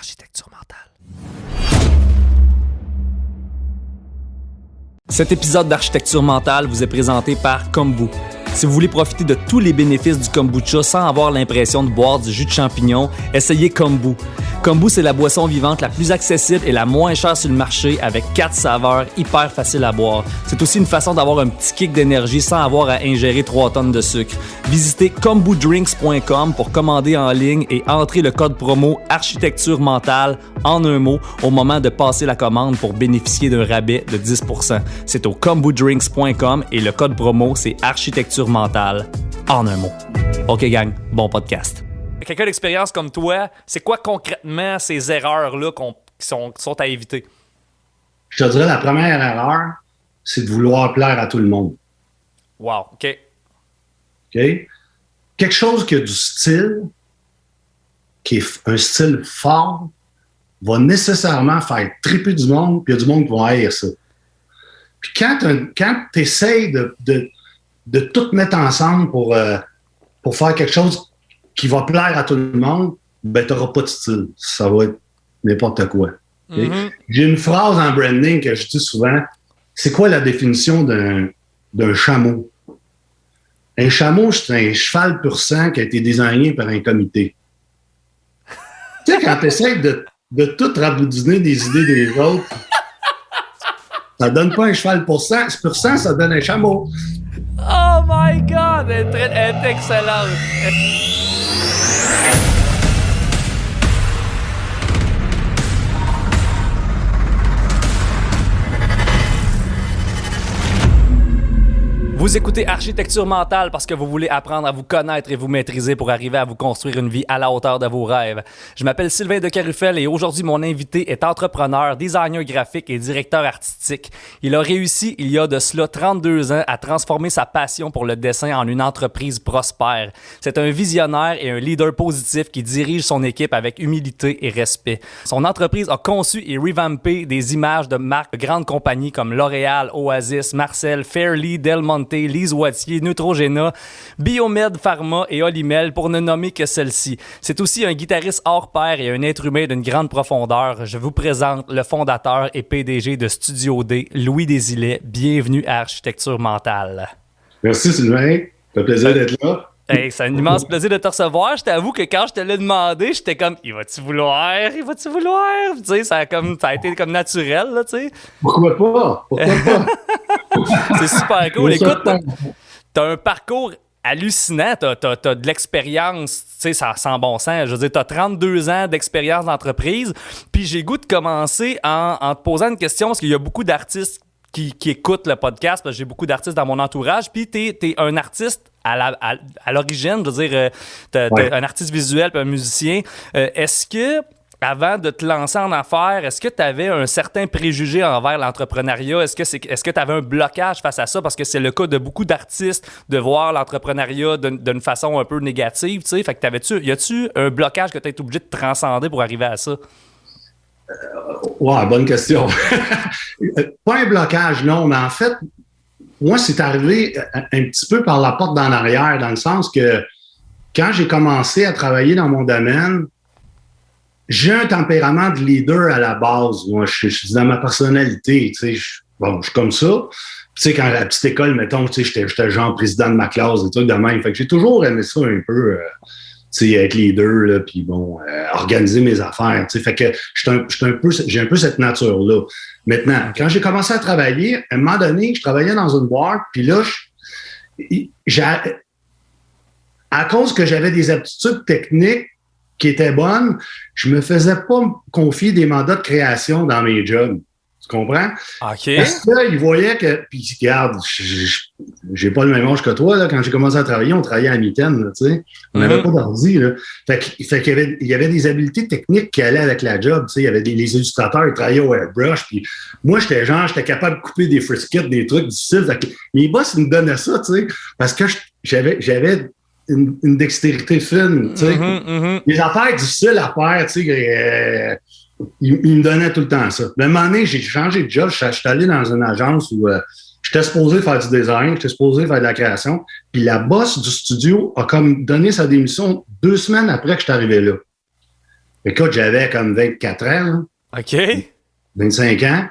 Architecture mentale. Cet épisode d'Architecture mentale vous est présenté par Kombu. Si vous voulez profiter de tous les bénéfices du kombucha sans avoir l'impression de boire du jus de champignon, essayez Kombu. Kombu, c'est la boisson vivante la plus accessible et la moins chère sur le marché avec 4 saveurs hyper faciles à boire. C'est aussi une façon d'avoir un petit kick d'énergie sans avoir à ingérer 3 tonnes de sucre. Visitez kombudrinks.com pour commander en ligne et entrer le code promo Architecture mentale en un mot au moment de passer la commande pour bénéficier d'un rabais de 10%. C'est au kombudrinks.com et le code promo, c'est Architecture mentale en un mot. OK gang, bon podcast. Quelqu'un d'expérience comme toi, c'est quoi concrètement ces erreurs-là qui sont à éviter? Je te dirais, la première erreur, c'est de vouloir plaire à tout le monde. Wow, OK. OK? Quelque chose qui a du style, qui est un style fort, va nécessairement faire triper du monde, puis il y a du monde qui va haïr ça. Puis quand tu essaies de tout mettre ensemble pour faire quelque chose qui va plaire à tout le monde, ben tu n'auras pas de style. Ça va être n'importe quoi. Okay? Mm-hmm. J'ai une phrase en branding que je dis souvent. C'est quoi la définition d'un chameau? Un chameau, c'est un cheval pur sang qui a été désigné par un comité. Tu sais, quand tu essaies de tout raboudiner des idées des autres, ça donne pas un cheval pur sang, ça donne un chameau. Oh my God! Elle est excellente! Vous écoutez Architecture mentale parce que vous voulez apprendre à vous connaître et vous maîtriser pour arriver à vous construire une vie à la hauteur de vos rêves. Je m'appelle Sylvain de Carufel et aujourd'hui, mon invité est entrepreneur, designer graphique et directeur artistique. Il a réussi, il y a de cela 32 ans, à transformer sa passion pour le dessin en une entreprise prospère. C'est un visionnaire et un leader positif qui dirige son équipe avec humilité et respect. Son entreprise a conçu et revampé des images de marques de grandes compagnies comme L'Oréal, Oasis, Marcel, Fairly, Del Monte, Lise Wattier, Neutrogena, Biomed Pharma et Olimel, pour ne nommer que celle-ci. C'est aussi un guitariste hors pair et un être humain d'une grande profondeur. Je vous présente le fondateur et PDG de Studio D, Louis Desilets. Bienvenue à Architecture mentale. Merci Sylvain, ça fait plaisir d'être là. Hey, c'est un immense plaisir de te recevoir. Je t'avoue que quand je te l'ai demandé, j'étais comme, il va-tu vouloir? Tu sais, ça a été comme naturel, là, tu sais. Pourquoi pas? C'est super cool. Écoute, t'as un parcours hallucinant. T'as de l'expérience, tu sais, ça sent bon sens. Je veux dire, t'as 32 ans d'expérience d'entreprise. Puis j'ai goût de commencer en te posant une question, parce qu'il y a beaucoup d'artistes qui écoutent le podcast, parce que j'ai beaucoup d'artistes dans mon entourage. Puis t'es un artiste à l'origine, je veux dire, t'es un artiste visuel puis un musicien. Est-ce que, avant de te lancer en affaires, est-ce que tu avais un certain préjugé envers l'entrepreneuriat? Est-ce que tu avais un blocage face à ça? Parce que c'est le cas de beaucoup d'artistes de voir l'entrepreneuriat d'une façon un peu négative, tu sais. Fait que y a-tu un blocage que tu as été obligé de transcender pour arriver à ça? Ouais, bonne question. Pas un blocage, non, mais en fait, moi, c'est arrivé un petit peu par la porte d'en arrière, dans le sens que quand j'ai commencé à travailler dans mon domaine, j'ai un tempérament de leader à la base. Moi, je suis dans ma personnalité, tu sais, je suis comme ça. Tu sais, quand à la petite école, mettons, tu sais, j'étais genre président de ma classe, des trucs de même. Fait que j'ai toujours aimé ça un peu, tu sais, être leader, là, puis bon, organiser mes affaires, tu sais. Fait que j'ai un peu cette nature-là. Maintenant, quand j'ai commencé à travailler, à un moment donné, je travaillais dans une boîte, puis là, à cause que j'avais des aptitudes techniques qui étaient bonnes, je me faisais pas confier des mandats de création dans mes jobs. Tu comprends? OK. Parce qu'ils voyaient que... Puis, regarde, j'ai pas le même âge que toi. Là. Quand j'ai commencé à travailler, on travaillait à mitaine, tu sais. On n'avait pas d'ordi, là. Fait qu'il y avait des habiletés techniques qui allaient avec la job, tu sais. Il y avait les illustrateurs, ils travaillaient au airbrush. Puis moi, j'étais capable de couper des friskets, des trucs difficiles. Fait que mes boss, ils me donnaient ça, tu sais. Parce que j'avais une dextérité fine, tu sais. Les affaires difficiles à faire, tu sais, il me donnait tout le temps ça. À un moment donné, j'ai changé de job. Je suis allé dans une agence où j'étais supposé faire du design, j'étais supposé faire de la création. Puis la boss du studio a comme donné sa démission 2 semaines après que je suis arrivé là. Écoute, j'avais comme 24 ans, là, OK. 25 ans.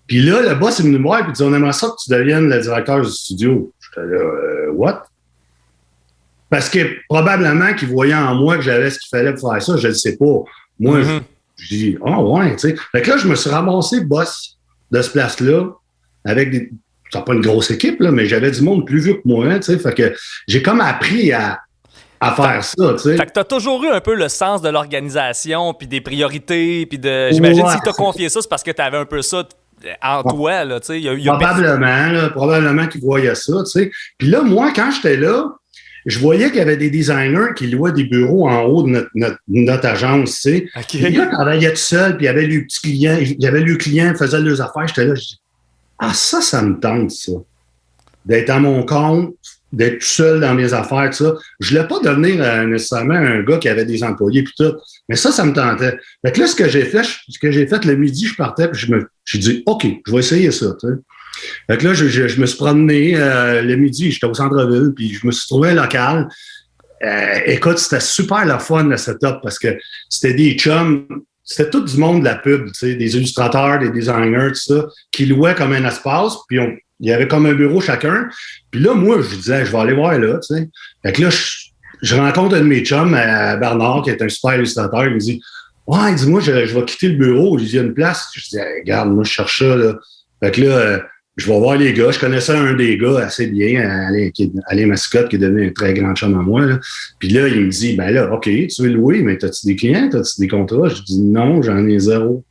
Puis là, le boss est venu me voir et il dit, on aimerait ça que tu deviennes le directeur du studio. J'étais là, what? Parce que probablement qu'ils voyaient en moi que j'avais ce qu'il fallait pour faire ça, je ne le sais pas. Moi, je dis, oh ouais, tu sais. Fait que là, je me suis ramassé boss de ce place-là avec des. C'est pas une grosse équipe, là, mais j'avais du monde plus vieux que moi, tu sais. Fait que j'ai comme appris à faire ça, tu sais. Fait que t'as toujours eu un peu le sens de l'organisation, puis des priorités, puis de. J'imagine que si t'as confié ça, c'est parce que t'avais un peu ça en toi, là, tu sais. Probablement qu'ils voyaient ça, tu sais. Puis là, moi, quand j'étais là, je voyais qu'il y avait des designers qui louaient des bureaux en haut de notre agence, tu sais. Okay. Puis là, ils travaillaient tout seul, puis il y avait le petit client, il y avait le client, il faisait leurs affaires, j'étais là, je dis, ça me tente, ça. D'être à mon compte, d'être tout seul dans mes affaires, tout ça. Je ne voulais pas devenir nécessairement un gars qui avait des employés puis tout, mais ça me tentait. Fait que là, ce que j'ai fait le midi, je partais puis j'ai dit, OK, je vais essayer ça, tu sais. Fait que là, je me suis promené le midi, j'étais au centre-ville, puis je me suis trouvé un local. Écoute, c'était super le fun, le setup, parce que c'était des chums, c'était tout du monde de la pub, tu sais, des illustrateurs, des designers, tout ça, qui louaient comme un espace, puis il y avait comme un bureau chacun. Puis là, moi, je disais, je vais aller voir là, tu sais. Fait que là, je rencontre un de mes chums, Bernard, qui est un super illustrateur, il me dit, ouais, dis-moi, je vais quitter le bureau, il y a une place. Je dis, hey, regarde, moi, je cherche ça, là. Fait que là, je vais voir les gars. Je connaissais un des gars assez bien, Alain Mascotte, qui est devenu un très grand chum à moi, là. Puis là, il me dit, ben là, OK, tu veux louer, mais as-tu des clients? As-tu des contrats? Je dis, non, j'en ai zéro.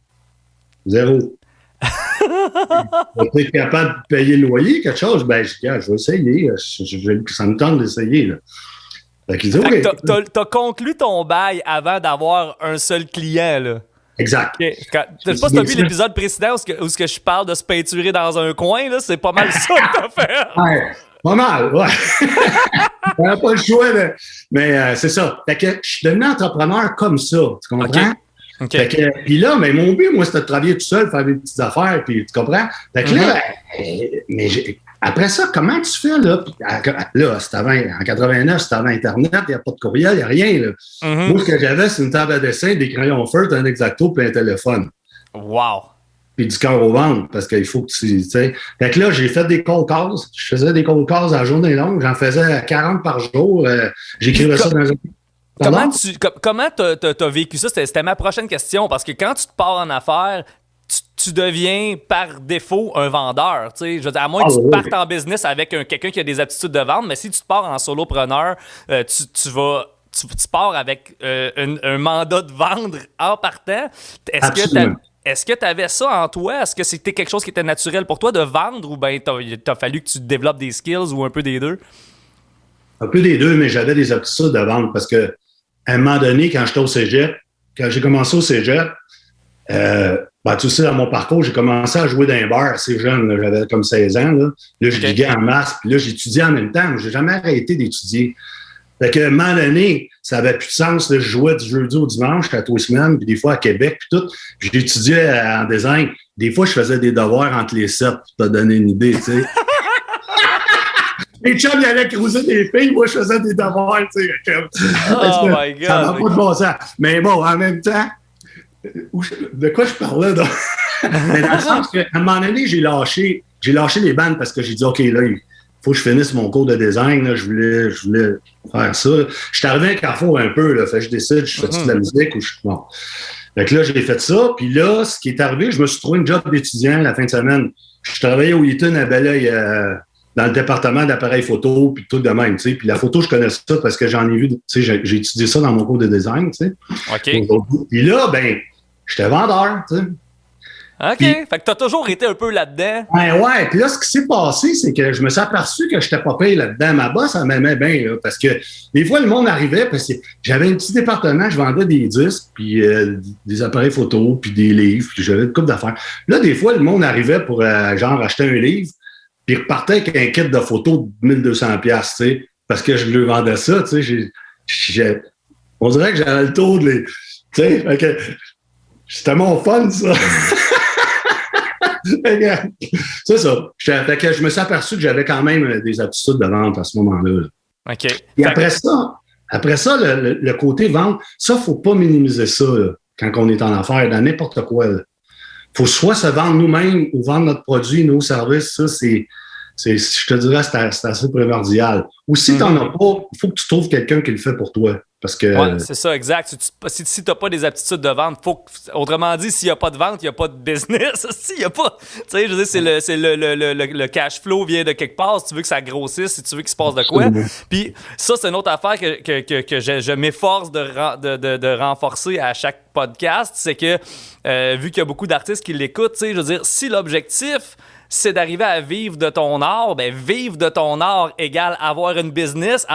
Zéro. Tu es capable de payer le loyer, quelque chose? Ben, je vais essayer. Ça me tente d'essayer, là. Fait qu'il dit, OK. T'as conclu ton bail avant d'avoir un seul client, là. Exact. Okay. Je sais pas si t'as vu l'épisode précédent où je parle de se peinturer dans un coin, là, c'est pas mal ça que t'as fait. Ouais, pas mal, ouais. On n'a pas le choix, mais c'est ça. Fait que je suis devenu entrepreneur comme ça, tu comprends? Okay. Fait que, puis là, mais mon but, moi, c'était de travailler tout seul, faire des petites affaires, puis tu comprends? Fait que là, mais après ça, comment tu fais, là? Là, c'était en 89, c'était avant Internet, il n'y a pas de courriel, il n'y a rien, là. Moi, ce que j'avais, c'est une table à dessin, des crayons feutres, un X-Acto, puis un téléphone. Wow! Puis du cœur au ventre, parce qu'il faut que tu sais. Fait que là, j'ai fait des cold calls. Je faisais des cold calls à la journée longue. J'en faisais 40 par jour. J'écrivais ça dans un... Comment t'as vécu ça? C'était ma prochaine question, parce que quand tu te pars en affaires, tu deviens par défaut un vendeur. Je veux dire, à moins que tu partes en business avec quelqu'un qui a des aptitudes de vente, mais si tu te pars en solopreneur, tu pars avec un mandat de vendre en partant. Est-ce que tu avais ça en toi? Est-ce que c'était quelque chose qui était naturel pour toi de vendre ou bien t'as fallu que tu développes des skills ou un peu des deux? Un peu des deux, mais j'avais des aptitudes de vendre parce que à un moment donné, quand j'étais au cégep, quand j'ai commencé au cégep, tu sais, dans mon parcours, j'ai commencé à jouer dans un bar assez jeune. Là, j'avais comme 16 ans. Là, je liguais en masse. Puis là, j'étudiais en même temps. J'ai jamais arrêté d'étudier. Fait qu'à un moment donné, ça n'avait plus de sens. Là, je jouais du jeudi au dimanche, à tous les semaines, puis des fois à Québec, puis tout. Puis j'étudiais en design. Des fois, je faisais des devoirs entre les sets pour te donner une idée, tu sais. Les chums, ils allaient cruiser des filles, moi, je faisais des devoirs, tu sais. Oh my God! Ça n'a pas de bon sens. Mais bon, en même temps, de quoi je parlais, donc? Mais dans le sens qu'à un moment donné, j'ai lâché les bandes parce que j'ai dit, OK, là, il faut que je finisse mon cours de design, là, je voulais faire ça. Je suis arrivé à Carrefour un peu, là, fait que je décide, je fais de la musique ou je... Bon. Fait que là, j'ai fait ça, puis là, ce qui est arrivé, je me suis trouvé une job d'étudiant la fin de semaine. Je travaillais au Eaton à Belleuil, dans le département d'appareils photo, puis tout de même, tu sais. Puis la photo, je connais ça parce que j'en ai vu, tu sais, j'ai étudié ça dans mon cours de design, tu sais. OK. Puis là, ben, j'étais vendeur, tu sais. OK. Puis, fait que t'as toujours été un peu là-dedans. Ouais. Puis là, ce qui s'est passé, c'est que je me suis aperçu que je n'étais pas payé là-dedans. Ma boss, elle m'aimait bien, là, parce que des fois, le monde arrivait, parce que j'avais un petit département, je vendais des disques, puis des appareils photo, puis des livres, puis j'avais une couple d'affaires. Là, des fois, le monde arrivait pour, genre, acheter un livre, puis il repartait avec un kit de photos de 1200$, tu sais, parce que je lui vendais ça, tu sais. On dirait que j'avais le tour de les... Tu sais, fait que c'était mon fun, ça. C'est ça. Fait que je me suis aperçu que j'avais quand même des aptitudes de vente à ce moment-là. OK. Et après ça, Après ça, le côté vente, ça, faut pas minimiser ça là, quand on est en affaires, dans n'importe quoi. Il faut soit se vendre nous-mêmes ou vendre notre produit, nos services. Ça, je te dirais, c'est assez primordial. Ou si tu n'en as pas, il faut que tu trouves quelqu'un qui le fait pour toi. Parce que... Ouais, c'est ça, exact. Si tu n'as pas des aptitudes de vente, autrement dit, s'il n'y a pas de vente, il n'y a pas de business. S'il y a pas, tu sais, je veux dire, le cash flow vient de quelque part. Si tu veux que ça grossisse, si tu veux qu'il se passe de quoi. Puis ça, c'est une autre affaire que je m'efforce de renforcer à chaque podcast. C'est que, vu qu'il y a beaucoup d'artistes qui l'écoutent, tu sais, je veux dire, si l'objectif c'est d'arriver à vivre de ton art, ben vivre de ton art égale avoir une business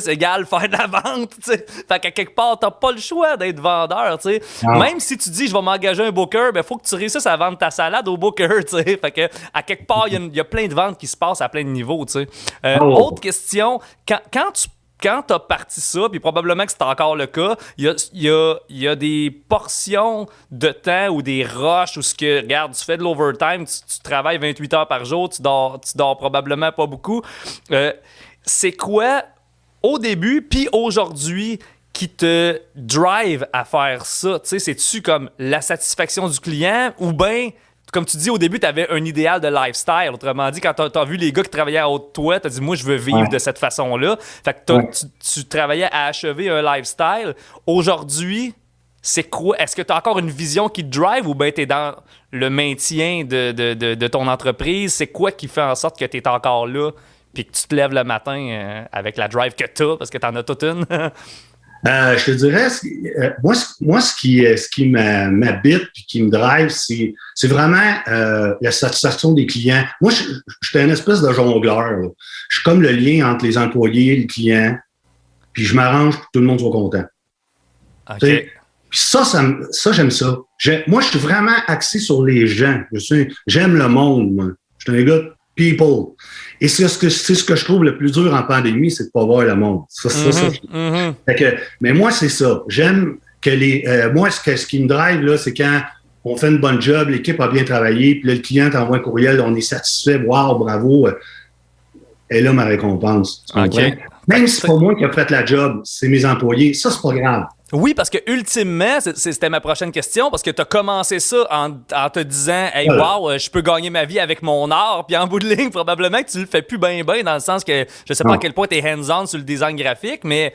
égale faire de la vente, tu sais. Fait qu'à quelque part, t'as pas le choix d'être vendeur, tu sais. Même si tu dis, je vais m'engager un booker, ben faut que tu réussisses à vendre ta salade au booker, tu sais. Fait que, à quelque part, il y a plein de ventes qui se passent à plein de niveaux, tu sais. Autre question, quand tu as parti ça, puis probablement que c'est encore le cas, il y a des portions de temps ou des rushs où regarde, tu fais de l'overtime, tu travailles 28 heures par jour, tu dors probablement pas beaucoup. C'est quoi, au début, puis aujourd'hui, qui te drive à faire ça? Tu sais, c'est-tu comme la satisfaction du client ou bien... Comme tu dis, au début, tu avais un idéal de lifestyle. Autrement dit, quand tu as vu les gars qui travaillaient à haut de toi, tu as dit, moi, je veux vivre de cette façon-là. Fait que tu travaillais à achever un lifestyle. Aujourd'hui, c'est quoi? Est-ce que tu as encore une vision qui te drive ou bien tu es dans le maintien de ton entreprise? C'est quoi qui fait en sorte que tu es encore là puis que tu te lèves le matin avec la drive que tu as parce que tu en as toute une? Je te dirais, moi, ce qui m'habite et qui me drive, c'est vraiment la satisfaction des clients. Moi, je suis une espèce de jongleur. Là. Je suis comme le lien entre les employés et les clients, puis je m'arrange pour que tout le monde soit content. Okay. Puis ça, j'aime ça. Moi, je suis vraiment axé sur les gens. J'aime le monde, moi. Je suis un gars de people. Et c'est ce que je trouve le plus dur en pandémie, c'est de pas voir le monde. Mais moi, c'est ça. J'aime que moi, ce qui me drive, là, c'est quand on fait une bonne job, l'équipe a bien travaillé, puis là, le client t'envoie un courriel, on est satisfait, wow, bravo. Et là, ma récompense. Okay. Même si c'est pas moi qui a fait la job, c'est mes employés, ça, c'est pas grave. Oui, parce que ultimement, c'était ma prochaine question, parce que tu as commencé ça en te disant « Hey, wow, je peux gagner ma vie avec mon art », puis en bout de ligne, probablement que tu le fais plus bien dans le sens que je sais pas à quel point tu es hands-on sur le design graphique, mais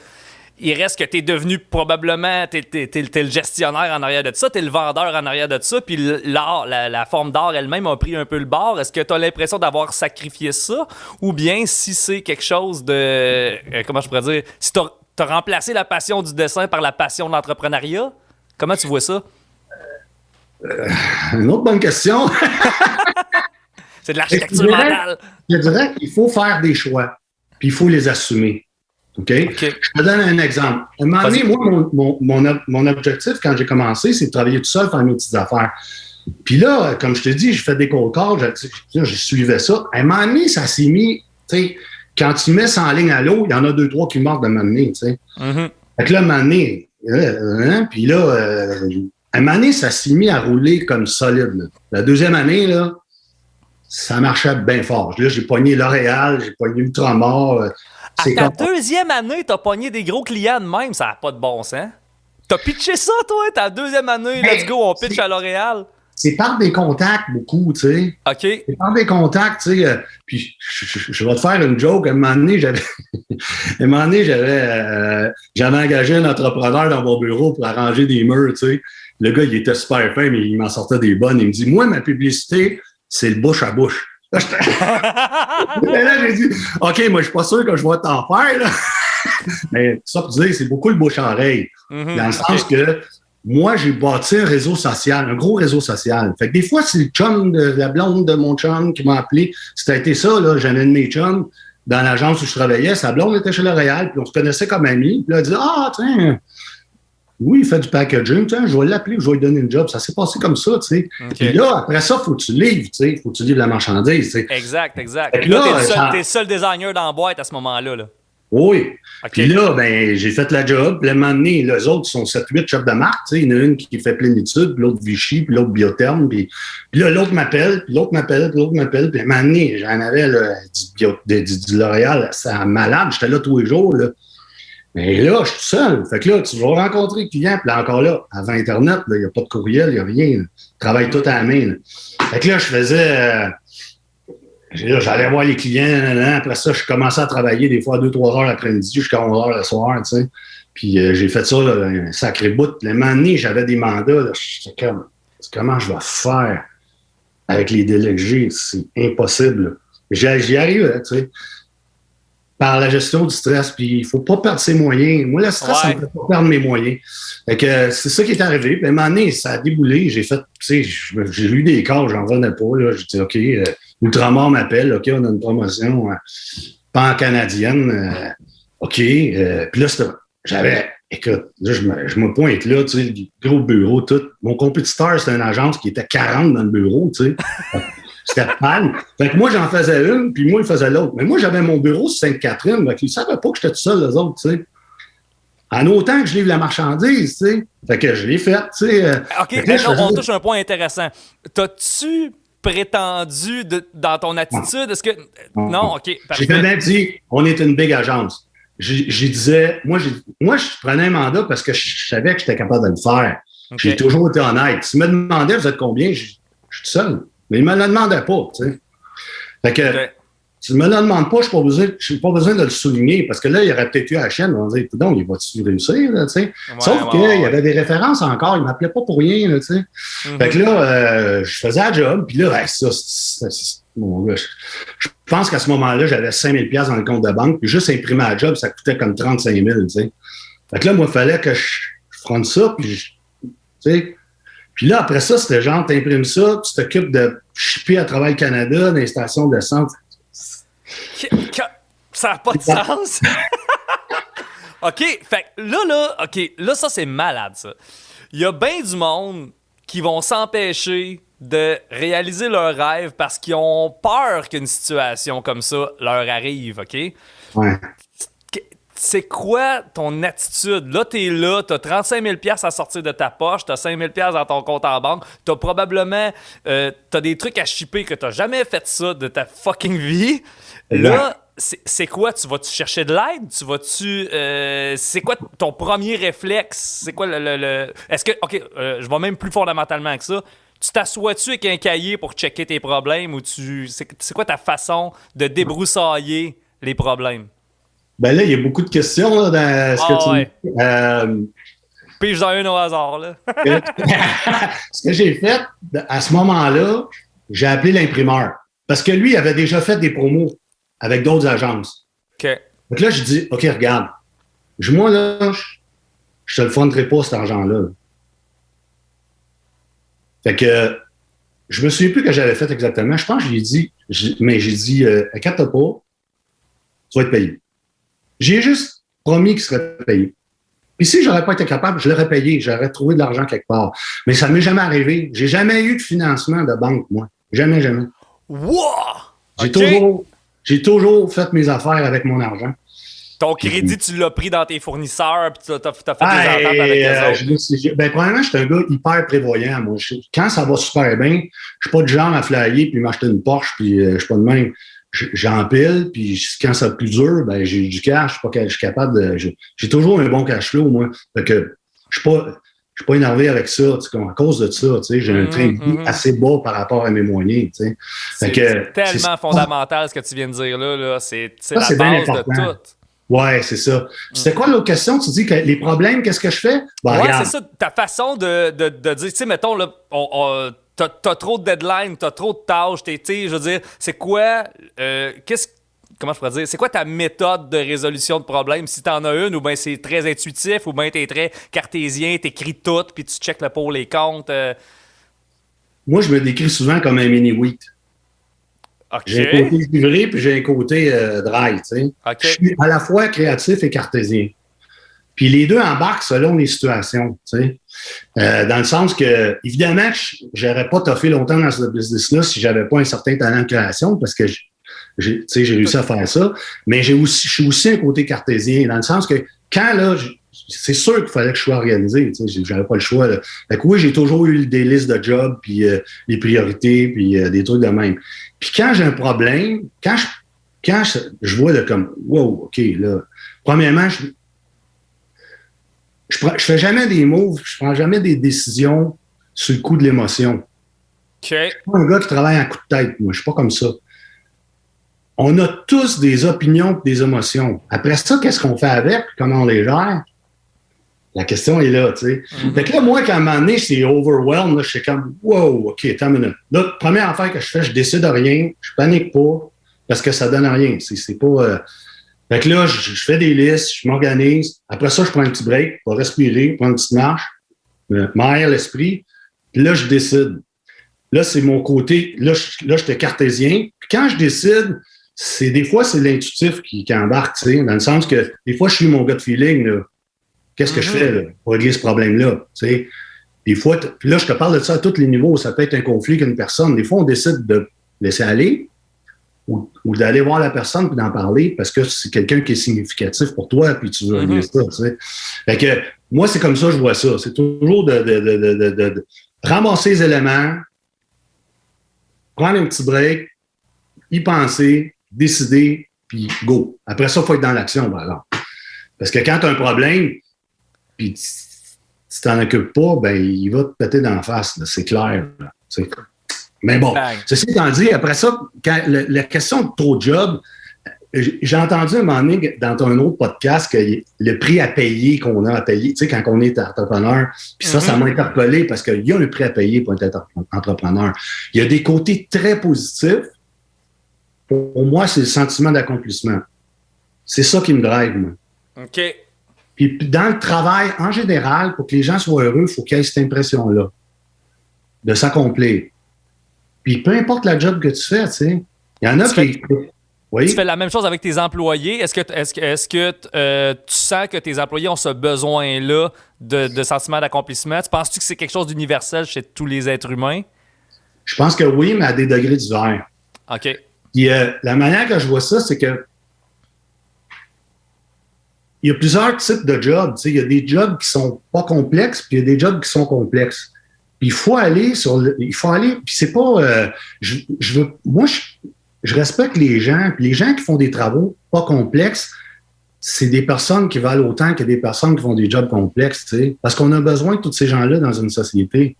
il reste que tu es devenu probablement, t'es le gestionnaire en arrière de ça, tu es le vendeur en arrière de ça, puis l'art, la forme d'art elle-même a pris un peu le bord. Est-ce que tu as l'impression d'avoir sacrifié ça, ou bien si c'est quelque chose de, comment je pourrais dire, si t'as remplacé la passion du dessin par la passion de l'entrepreneuriat? Comment tu vois ça? Une autre bonne question. C'est de l'architecture mentale. Je dirais qu'il faut faire des choix, puis il faut les assumer. OK? Je te donne un exemple. À un moment donné, moi, mon objectif, quand j'ai commencé, c'est de travailler tout seul, faire mes petites affaires. Puis là, comme je te dis, je fais des cold calls, je suivais ça. À un moment donné, ça s'est mis, tu sais, quand tu mets ça en ligne à l'eau, il y en a 2-3 qui meurent de m'amener, tu sais. Fait que là, m'amener, puis là, à un moment donné, ça s'est mis à rouler comme solide. Là. La deuxième année, là, ça marchait bien fort. Là, j'ai pogné L'Oréal, j'ai pogné Ultramar. À ta deuxième année, t'as pogné des gros clients de même, ça n'a pas de bon sens. T'as pitché ça, toi, ta deuxième année, let's go, on pitch à L'Oréal. C'est par des contacts, beaucoup, tu sais. OK. C'est par des contacts, tu sais. Puis, je vais te faire une joke. À un moment donné, j'avais engagé un entrepreneur dans mon bureau pour arranger des murs, tu sais. Le gars, il était super fin, mais il m'en sortait des bonnes. Il me dit, moi, ma publicité, c'est le bouche à bouche. Là, j'ai dit, OK, moi, je suis pas sûr que je vais t'en faire, là. Mais ça pour dire, c'est beaucoup le bouche-à-oreille. Dans le sens que moi, j'ai bâti un réseau social, un gros réseau social. Fait que des fois, c'est le chum de la blonde de mon chum qui m'a appelé. C'était été ça, là. J'avais un de mes chums dans l'agence où je travaillais. Sa blonde était chez L'Oréal, puis on se connaissait comme amis. Puis là, elle dit, tiens, oui, il fait du packaging, tiens, je vais l'appeler, je vais lui donner une job. Ça s'est passé comme ça, tu sais. Puis là, après ça, il faut que tu livres, tu sais. Il faut que tu livres la marchandise, tu sais. Exact. Fait que là, t'es le seul designer dans la boîte à ce moment-là, là. Oui. Puis là, ben, j'ai fait la job. Puis là, à un moment donné, les autres sont 7-8 chefs de marque. Tu sais, il y en a une qui fait plénitude, puis l'autre Vichy, puis l'autre Biotherme. Puis là, l'autre m'appelle, puis l'autre m'appelle, puis l'autre m'appelle. Puis à un moment donné, j'en avais là, du L'Oréal, c'est malade. J'étais là tous les jours. Là. Mais là, je suis tout seul. Fait que là, tu vas rencontrer le client, puis là, encore là, avant Internet, il n'y a pas de courriel, il n'y a rien. Là. Je travaille tout à la main. Là. Fait que là, je faisais... j'allais voir les clients, là, après ça, je commençais à travailler des fois à 2-3 heures l'après-midi jusqu'à 11 heures le soir, tu sais. Puis j'ai fait ça là, un sacré bout. Le moment donné, j'avais des mandats, là, j'étais comme, comment je vais faire avec les délais que j'ai? C'est impossible. J'y arrive, tu sais. Par la gestion du stress, puis il faut pas perdre ses moyens. Moi, le stress, ça me fait pas perdre mes moyens. Fait que c'est ça qui est arrivé. Puis à un moment donné, ça a déboulé. J'ai fait, tu sais, j'ai eu des cas, j'en revenais pas. Là. J'ai dit, OK, Ultramar m'appelle, OK, on a une promotion pan-canadienne. OK. Puis là, j'avais, écoute, là, je me pointe là, tu sais, le gros bureau, tout. Mon compétiteur, c'était une agence qui était 40 dans le bureau, tu sais. C'était panne. Fait que moi, j'en faisais une, puis moi, il faisait l'autre. Mais moi, j'avais mon bureau sur Sainte-Catherine, donc ils ne savaient pas que j'étais tout seul, les autres, tu sais. En autant que je livre la marchandise, tu sais. Fait que je l'ai fait, tu sais. OK, là, on touche un point intéressant. T'as-tu prétendu dans ton attitude? Est-ce que... Non, OK. J'ai bien dit, on est une big agence. J'y disais, moi, je prenais un mandat parce que je savais que j'étais capable de le faire. Okay. J'ai toujours été honnête. S'ils me demandaient, vous êtes combien? Je suis tout seul. Mais ils ne me le demandaient pas, tu sais. Fait que, tu ne me le demandes pas, je n'ai pas besoin de le souligner, parce que là, il y aurait peut-être eu à la chaîne, on va dire, donc, il va-tu réussir, là, tu sais. Ouais, sauf qu'il y avait des références encore, il ne m'appelait pas pour rien, là, tu sais. Fait que là, je faisais la job, puis là, bon, là, je pense qu'à ce moment-là, j'avais 5 000 $ dans le compte de banque, puis juste imprimer la job, ça coûtait comme 35 000, tu sais. Fait que là, moi, il fallait que je fronte ça, puis tu sais. Puis là, après ça, c'était genre, t'imprimes ça, tu t'occupes de shipper à travers le Canada, dans les stations d'essence. Ça n'a pas de sens. OK, fait là, ça, c'est malade, ça. Il y a bien du monde qui vont s'empêcher de réaliser leur rêve parce qu'ils ont peur qu'une situation comme ça leur arrive, OK? Ouais. C'est quoi ton attitude? Là, t'es là, t'as 35 000 $ à sortir de ta poche, t'as 5 000 $ dans ton compte en banque, t'as probablement t'as des trucs à shipper que t'as jamais fait ça de ta fucking vie. Là, c'est quoi? Tu vas-tu chercher de l'aide? Tu vas-tu... c'est quoi ton premier réflexe? C'est quoi le... Est-ce que... OK, je vais même plus fondamentalement que ça. Tu t'assois-tu avec un cahier pour checker tes problèmes ou c'est quoi ta façon de débroussailler les problèmes? Ben là, il y a beaucoup de questions là, dans ce que tu dis. Puis j'en ai une au hasard, là. Ce que j'ai fait, à ce moment-là, j'ai appelé l'imprimeur. Parce que lui, il avait déjà fait des promos avec d'autres agences. OK. Donc là, je dis, OK, regarde, moi, là, je te le fonderai pas, cet argent-là. Fait que, je me souviens plus ce que j'avais fait exactement. Je pense que j'ai dit, inquiète-toi pas, tu vas être payé. J'ai juste promis qu'il serait payé. Puis si j'aurais pas été capable, je l'aurais payé. J'aurais trouvé de l'argent quelque part. Mais ça ne m'est jamais arrivé. J'ai jamais eu de financement de banque, moi. Jamais, jamais. Wow! J'ai toujours fait mes affaires avec mon argent. Ton crédit, tu l'as pris dans tes fournisseurs, puis tu as fait des ententes avec les autres. Premièrement, je suis un gars hyper prévoyant. Moi. Quand ça va super bien, je ne suis pas du genre à flyer puis m'acheter une Porsche, puis je suis pas de même. J'empile, puis quand ça va plus dur, ben j'ai du cash, je suis capable de... J'ai toujours un bon cash flow, moi. Fait que je suis pas énervé avec ça, tu sais, à cause de ça, tu sais, j'ai un train de vie assez bas par rapport à mes moyens, tu sais. C'est tellement fondamental ce que tu viens de dire là. C'est la base de tout. Ouais, c'est ça. C'était quoi l'autre question? Tu dis que les problèmes, qu'est-ce que je fais? Ben, ouais, c'est ça. Ta façon de dire, tu sais, mettons, là, t'as trop de deadlines, t'as trop de tâches, je veux dire, c'est quoi, comment je pourrais dire, c'est quoi ta méthode de résolution de problème? Si t'en as une, ou bien c'est très intuitif, ou bien t'es très cartésien, t'écris tout, puis tu checkes le pour les comptes. Moi, je me décris souvent comme un mini-wheat. Okay. J'ai un côté livré, puis j'ai un côté dry, tu sais. Okay. Je suis à la fois créatif et cartésien. Puis les deux embarquent selon les situations, tu sais. Dans le sens que, évidemment, j'aurais pas toffé longtemps dans ce business-là si j'avais pas un certain talent de création, parce que j'ai réussi à faire ça. Mais je suis aussi un côté cartésien, dans le sens que quand, là, c'est sûr qu'il fallait que je sois organisé, tu sais, j'avais pas le choix, là. Fait que oui, j'ai toujours eu des listes de jobs, puis les priorités, puis des trucs de même. Puis quand j'ai un problème, quand je vois là, comme, wow, OK, là, premièrement, je fais jamais des moves, je prends jamais des décisions sur le coup de l'émotion. OK. Je suis pas un gars qui travaille en coup de tête, moi. Je suis pas comme ça. On a tous des opinions et des émotions. Après ça, qu'est-ce qu'on fait avec? Comment on les gère? La question est là, tu sais. Fait que là, moi, quand à un moment donné, c'est overwhelmed, là, je suis comme, wow, OK, attends une minute. Là, première affaire que je fais, je décide de rien, je panique pas, parce que ça donne rien. C'est pas... Fait que là, je fais des listes, je m'organise. Après ça, je prends un petit break pour respirer, prendre une petite marche, m'aère l'esprit. Puis là, je décide. Là, c'est mon côté. Là, j'étais cartésien. Puis quand je décide, des fois, c'est l'intuitif qui embarque, tu sais, dans le sens que des fois, je suis mon gut feeling, là. Qu'est-ce que je fais là, pour régler ce problème-là? Tu sais? Des fois, puis là, je te parle de ça à tous les niveaux. Ça peut être un conflit avec une personne. Des fois, on décide de laisser aller ou d'aller voir la personne puis d'en parler parce que c'est quelqu'un qui est significatif pour toi puis tu veux régler ça. Tu sais? Fait que moi, c'est comme ça que je vois ça. C'est toujours de ramasser les éléments, prendre un petit break, y penser, décider, puis go. Après ça, il faut être dans l'action, par exemple. Parce que quand tu as un problème, puis tu t'en occupes pas, ben il va te péter dans la face, là, c'est clair. Là, mais bon, ceci étant dit, après ça, quand la question de trop de job, j'ai entendu un moment donné dans un autre podcast que le prix à payer qu'on a à payer, tu sais, quand on est entrepreneur, puis ça m'a interpellé parce qu'il y a un prix à payer pour être entrepreneur. Il y a des côtés très positifs. Pour moi, c'est le sentiment d'accomplissement. C'est ça qui me drive, moi. OK. Puis dans le travail, en général, pour que les gens soient heureux, il faut qu'il y ait cette impression-là de s'accomplir. Puis peu importe la job que tu fais, tu sais, il y en a qui... Oui? Tu fais la même chose avec tes employés. Est-ce que tu sens que tes employés ont ce besoin-là de sentiment d'accomplissement? Tu penses-tu que c'est quelque chose d'universel chez tous les êtres humains? Je pense que oui, mais à des degrés divers. OK. Puis la manière que je vois ça, c'est que il y a plusieurs types de jobs. Tu sais, il y a des jobs qui sont pas complexes, puis il y a des jobs qui sont complexes. Puis il faut aller puis c'est pas... je respecte les gens, puis les gens qui font des travaux pas complexes, c'est des personnes qui valent autant que des personnes qui font des jobs complexes, tu sais, parce qu'on a besoin de tous ces gens-là dans une société.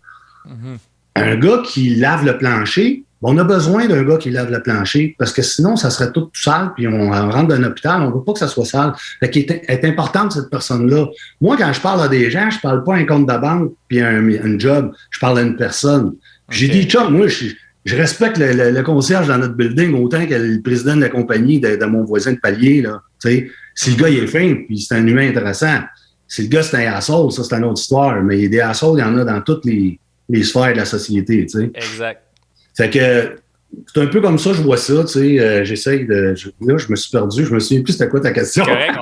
Un gars qui lave le plancher, on a besoin d'un gars qui lave le plancher, parce que sinon, ça serait tout sale, puis on rentre dans un hôpital, on ne veut pas que ça soit sale. Fait qu'il est importante, cette personne-là. Moi, quand je parle à des gens, je parle pas à un compte de banque puis un job, je parle à une personne. Okay. J'ai dit, Chuck, moi, je respecte le concierge dans notre building autant que le président de la compagnie de mon voisin de palier, là. Tu sais, si le gars, il est fin, puis c'est un humain intéressant. Si le gars, c'est un asshole, ça, c'est une autre histoire. Mais des assholes, il y en a dans toutes les sphères de la société, tu sais. Exact. Fait que c'est un peu comme ça, je vois ça, tu sais, j'essaye de... Là, je me suis perdu, je me souviens plus c'était quoi ta question. Correct,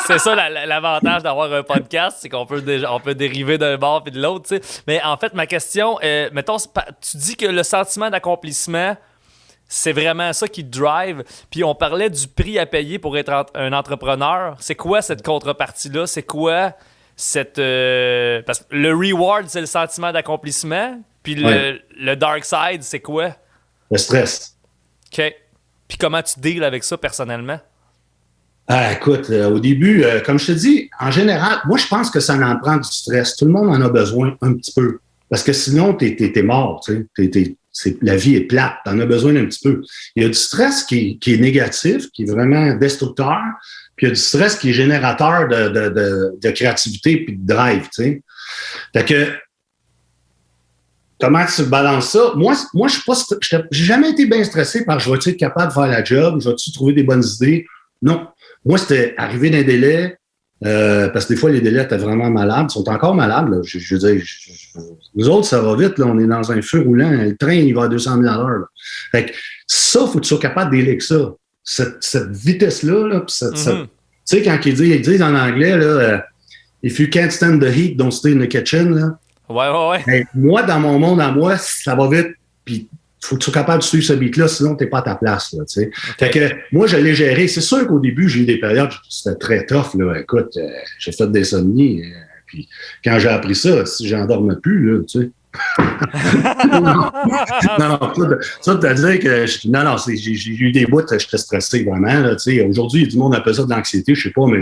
c'est ça l'avantage d'avoir un podcast, c'est qu'on peut dériver d'un bord puis de l'autre, tu sais. Mais en fait, ma question, mettons, tu dis que le sentiment d'accomplissement, c'est vraiment ça qui te drive. Puis on parlait du prix à payer pour être un entrepreneur. C'est quoi cette contrepartie-là? C'est quoi cette... parce que le reward, c'est le sentiment d'accomplissement. Puis le dark side, c'est quoi? Le stress. OK. Puis comment tu deals avec ça personnellement? Ah, écoute, au début, comme je te dis, en général, moi, je pense que ça en prend du stress. Tout le monde en a besoin un petit peu. Parce que sinon, t'es mort. Tu sais. La vie est plate. T'en as besoin d'un petit peu. Il y a du stress qui est négatif, qui est vraiment destructeur. Puis il y a du stress qui est générateur de créativité puis de drive. Tu sais. Fait que comment tu balances ça? Moi, j'ai jamais été bien stressé par je vais-tu être capable de faire la job, je vais-tu trouver des bonnes idées? Non. Moi, c'était arriver d'un délai, parce que des fois, les délais étaient vraiment malades. Ils sont encore malades, là. Je veux dire, nous autres, ça va vite, là. On est dans un feu roulant. Le train, il va à 200 000 à l'heure, là. Fait que ça, faut que tu sois capable d'aider avec ça. Cette vitesse-là, là, tu sais, quand ils disent en anglais, là, if you can't stand the heat, don't stay in the kitchen, là. Ouais. Mais moi, dans mon monde, à moi, ça va vite, puis il faut que tu sois capable de suivre ce beat-là, sinon tu n'es pas à ta place. Là, tu sais. Fait que moi, je l'ai géré. C'est sûr qu'au début, j'ai eu des périodes, c'était très tough. Là. Écoute, j'ai fait des insomnies. Puis quand j'ai appris ça, si j'en dormais plus, là, tu sais, Non, ça, tu as dit que. Non, j'ai eu des bouts, j'étais stressé vraiment. Là, aujourd'hui, tout le monde appelle ça de l'anxiété, je sais pas, mais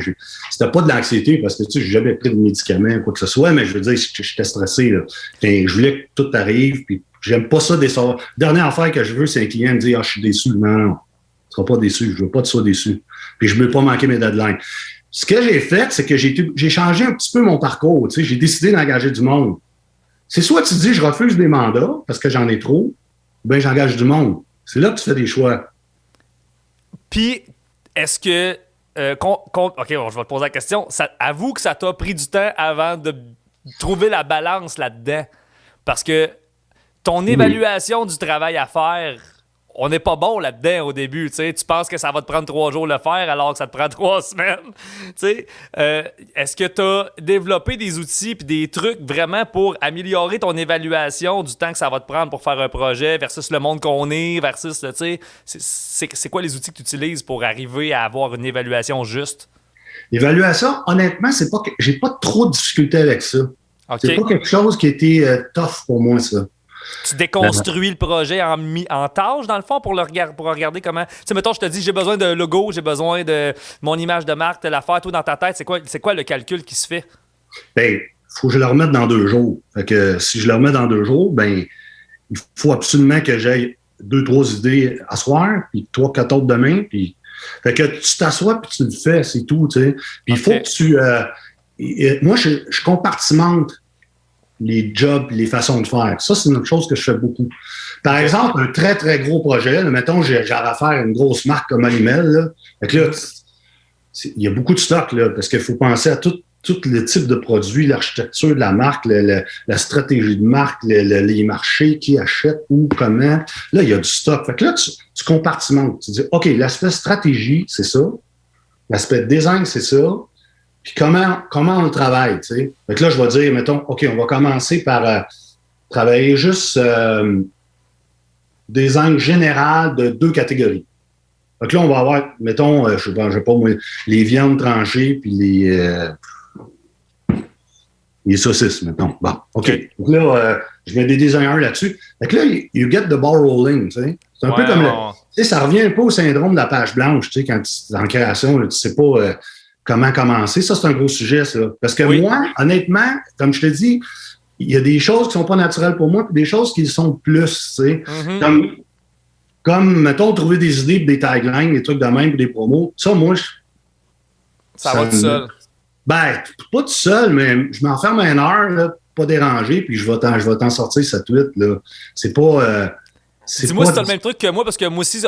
c'était pas de l'anxiété parce que j'ai jamais pris de médicaments ou quoi que ce soit, mais je veux dire, j'étais stressé. Là. Je voulais que tout arrive, puis j'aime pas ça décevoir. Dernière affaire que je veux, c'est un client me dit je suis déçu. Non, tu seras pas déçu, je veux pas que tu sois déçu. Puis je veux pas manquer mes deadlines. Ce que j'ai fait, c'est que j'ai changé un petit peu mon parcours. J'ai décidé d'engager du monde. C'est soit tu dis je refuse des mandats parce que j'en ai trop, ou bien j'engage du monde. C'est là que tu fais des choix. Puis, est-ce que. OK, bon, je vais te poser la question. Avoue que ça t'a pris du temps avant de trouver la balance là-dedans. Parce que ton évaluation du travail à faire, on n'est pas bon là-dedans au début. Tu penses que ça va te prendre 3 jours le faire alors que ça te prend 3 semaines. Est-ce que tu as développé des outils et des trucs vraiment pour améliorer ton évaluation du temps que ça va te prendre pour faire un projet versus le monde qu'on est, versus, c'est quoi les outils que tu utilises pour arriver à avoir une évaluation juste? L'évaluation, honnêtement, c'est pas que j'ai pas trop de difficultés avec ça. Okay. C'est pas quelque chose qui a été tough pour moi, ça. Tu déconstruis le projet en tâches, dans le fond, pour regarder comment... Tu sais, mettons, je te dis, j'ai besoin de logo, j'ai besoin de mon image de marque, telle affaire, tout dans ta tête. C'est quoi le calcul qui se fait? Bien, il faut que je le remette dans 2 jours. Fait que si je le remets dans 2 jours, ben il faut absolument que j'aille 2-3 idées à soir, puis 3-4 autres demain, puis... Fait que tu t'assois, puis tu le fais, c'est tout, tu sais. Puis il faut que tu... moi, je compartimente les jobs, les façons de faire. Ça, c'est une chose que je fais beaucoup. Par exemple, un très, très gros projet, là, mettons, j'ai à faire une grosse marque comme Alimel, là. Fait que là, il y a beaucoup de stock, là, parce qu'il faut penser à tout le type de produit, l'architecture de la marque, la stratégie de marque, les marchés, qui achète, où, comment. Là, il y a du stock. Fait que là, tu compartimentes. Tu dis, OK, l'aspect stratégie, c'est ça. L'aspect design, c'est ça. Puis comment on le travaille, tu sais. Fait que là, je vais dire, mettons, OK, on va commencer par travailler juste design général de 2 catégories. Fait que là, on va avoir, mettons, je sais pas moi, les viandes tranchées puis les saucisses, mettons. Bon, OK. Donc là, je mets des designers là-dessus. Fait que là, you get the ball rolling, tu sais. C'est un peu comme, tu sais, ça revient un peu au syndrome de la page blanche, tu sais, quand tu es en création, là, tu sais pas... comment commencer. Ça, c'est un gros sujet, ça. Parce que moi, honnêtement, comme je te dis, il y a des choses qui sont pas naturelles pour moi, puis des choses qui le sont plus, tu sais. Mm-hmm. Comme, mettons, trouver des idées, des taglines, des trucs de même, puis des promos. Ça, moi, ça va tout seul. Ben, pas tout seul, mais je m'enferme à 1 heure, là, pas dérangé, puis je vais t'en sortir 7-8, là. C'est pas... Dis-moi si t'as le même truc que moi, parce que moi aussi,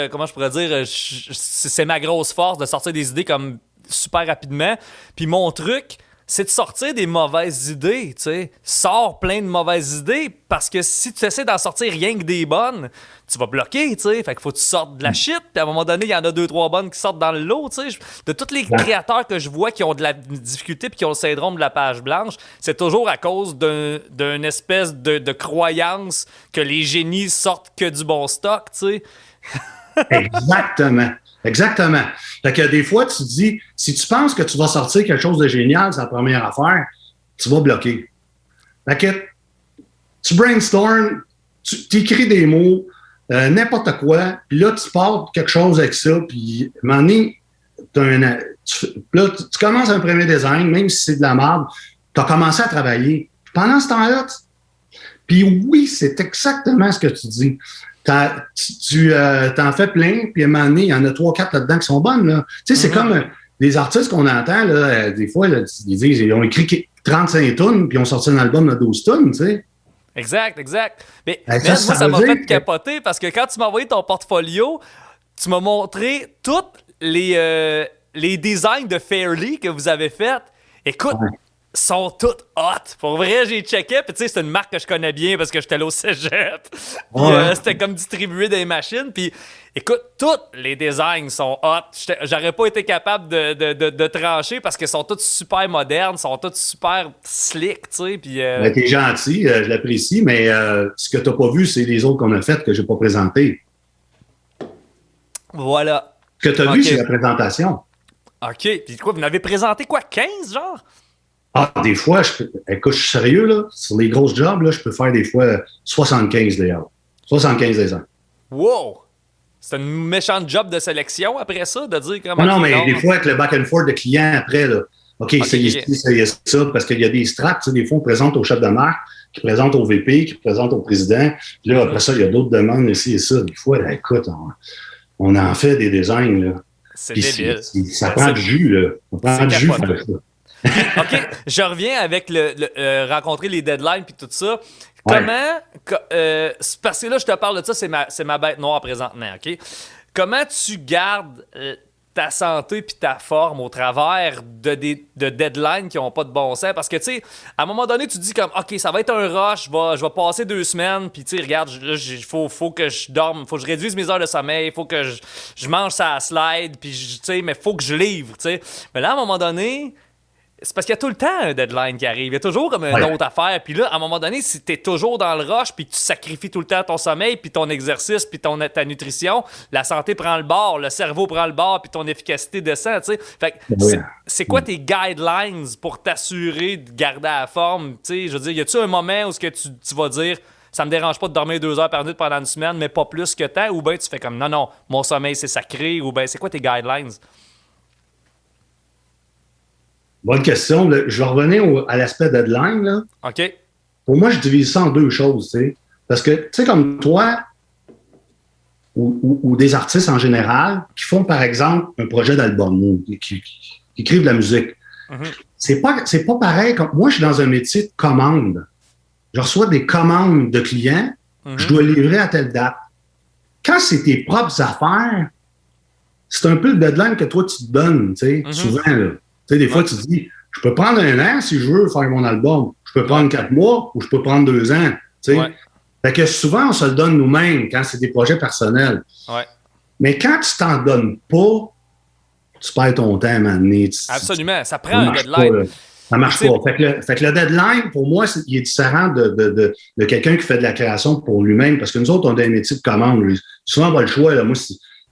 comment je pourrais dire, c'est ma grosse force de sortir des idées comme super rapidement. Puis mon truc, c'est de sortir des mauvaises idées, tu sais. Sors plein de mauvaises idées, parce que si tu essaies d'en sortir rien que des bonnes, tu vas bloquer, tu sais. Fait qu'il faut que tu sortes de la shit, puis à un moment donné, il y en a 2-3 bonnes qui sortent dans le lot, tu sais. De tous les créateurs que je vois qui ont de la difficulté puis qui ont le syndrome de la page blanche, c'est toujours à cause d'une espèce de croyance que les génies sortent que du bon stock, tu sais. Exactement. Exactement. Fait que des fois, tu te dis, si tu penses que tu vas sortir quelque chose de génial, c'est la première affaire, tu vas bloquer. Fait que tu brainstorm, tu écris des mots, n'importe quoi, puis là, tu pars quelque chose avec ça, puis à un moment donné, tu commences un premier design, même si c'est de la merde, tu as commencé à travailler. Pendant ce temps-là, puis oui, c'est exactement ce que tu dis. Tu t'en fais plein, puis à un moment donné, il y en a 3-4 là-dedans qui sont bonnes. Là. Tu sais, c'est comme les artistes qu'on entend, là, des fois, là, ils disent ils ont écrit 35 tonnes, puis ils ont sorti un album de 12 tonnes, tu sais. Exact. Mais moi, ça m'a fait capoter, parce que quand tu m'as envoyé ton portfolio, tu m'as montré tous les designs de Fairly que vous avez fait. Écoute, sont toutes hot. Pour vrai, j'ai checké. Puis tu sais, c'est une marque que je connais bien parce que j'étais là au cégep. Puis c'était comme distribué dans les machines. Puis écoute, tous les designs sont hot. J'aurais pas été capable de trancher parce qu'ils sont tous super modernes, sont tous super slick, tu sais. Puis t'es gentil, je l'apprécie, mais ce que t'as pas vu, c'est les autres qu'on a fait que j'ai pas présenté. Voilà. Ce que t'as vu, c'est la présentation. OK. Puis quoi, vous n'avez présenté quoi, 15, genre? Ah, des fois, écoute, je suis sérieux, là, sur les grosses jobs, là, je peux faire des fois 75 d'ailleurs. 75 des ans. Wow! C'est une méchante job de sélection après ça, de dire comment. Non, mais des fois, avec le back and forth de clients après, là, OK, essayez ça, parce qu'il y a des straps, des fois, on présente au chef de marque, qui présente au VP, qui présente au président. Puis là, après ça, il y a d'autres demandes ici et ça. Des fois, là, écoute, on en fait des designs, là. C'est puis débile. Ça prend du jus, là. Ça prend du jus faire ça. OK, je reviens avec rencontrer les deadlines puis tout ça. Ouais. Parce que là, je te parle de ça, c'est ma bête noire présentement, OK? Comment tu gardes ta santé puis ta forme au travers de deadlines qui n'ont pas de bon sens? Parce que, tu sais, à un moment donné, tu te dis comme, OK, ça va être un rush, je vais passer 2 semaines, puis tu sais, regarde, il faut que je dorme, faut que je réduise mes heures de sommeil, il faut que je mange ça slide, puis tu sais, mais il faut que je livre, tu sais. Mais là, à un moment donné... C'est parce qu'il y a tout le temps un deadline qui arrive. Il y a toujours comme une autre affaire. Puis là, à un moment donné, si t'es toujours dans le rush, puis que tu sacrifies tout le temps ton sommeil, puis ton exercice, puis ta nutrition, la santé prend le bord, le cerveau prend le bord, puis ton efficacité descend, tu sais. Fait que c'est quoi tes guidelines pour t'assurer de garder la forme? Tu sais, je veux dire, y a-tu un moment où ce que tu vas dire... Ça me dérange pas de dormir 2 heures par nuit pendant une semaine, mais pas plus que tant, ou bien tu fais comme non, mon sommeil c'est sacré, ou bien c'est quoi tes guidelines? Bonne question. Je vais revenir à l'aspect deadline. Là. OK. Pour moi, je divise ça en 2 choses. T'sais. Parce que, tu sais, comme toi ou des artistes en général qui font, par exemple, un projet d'album ou qui écrivent de la musique, c'est pas pareil. Moi, je suis dans un métier de commande. Je reçois des commandes de clients. Je dois livrer à telle date. Quand c'est tes propres affaires, c'est un peu le deadline que toi, tu te donnes, tu sais, souvent, là. Tu sais, des fois, tu te dis, je peux prendre 1 an si je veux faire mon album. Je peux prendre 4 mois ou je peux prendre 2 ans. Tu sais. Fait que souvent, on se le donne nous-mêmes quand c'est des projets personnels. Ouais. Mais quand tu t'en donnes pas, tu perds ton temps à un moment donné. Absolument. Ça prend un deadline. Ça marche pas. Fait que le deadline, pour moi, il est différent de quelqu'un qui fait de la création pour lui-même. Parce que nous autres, on a un métier de commande. Souvent, on a le choix. Là. Moi,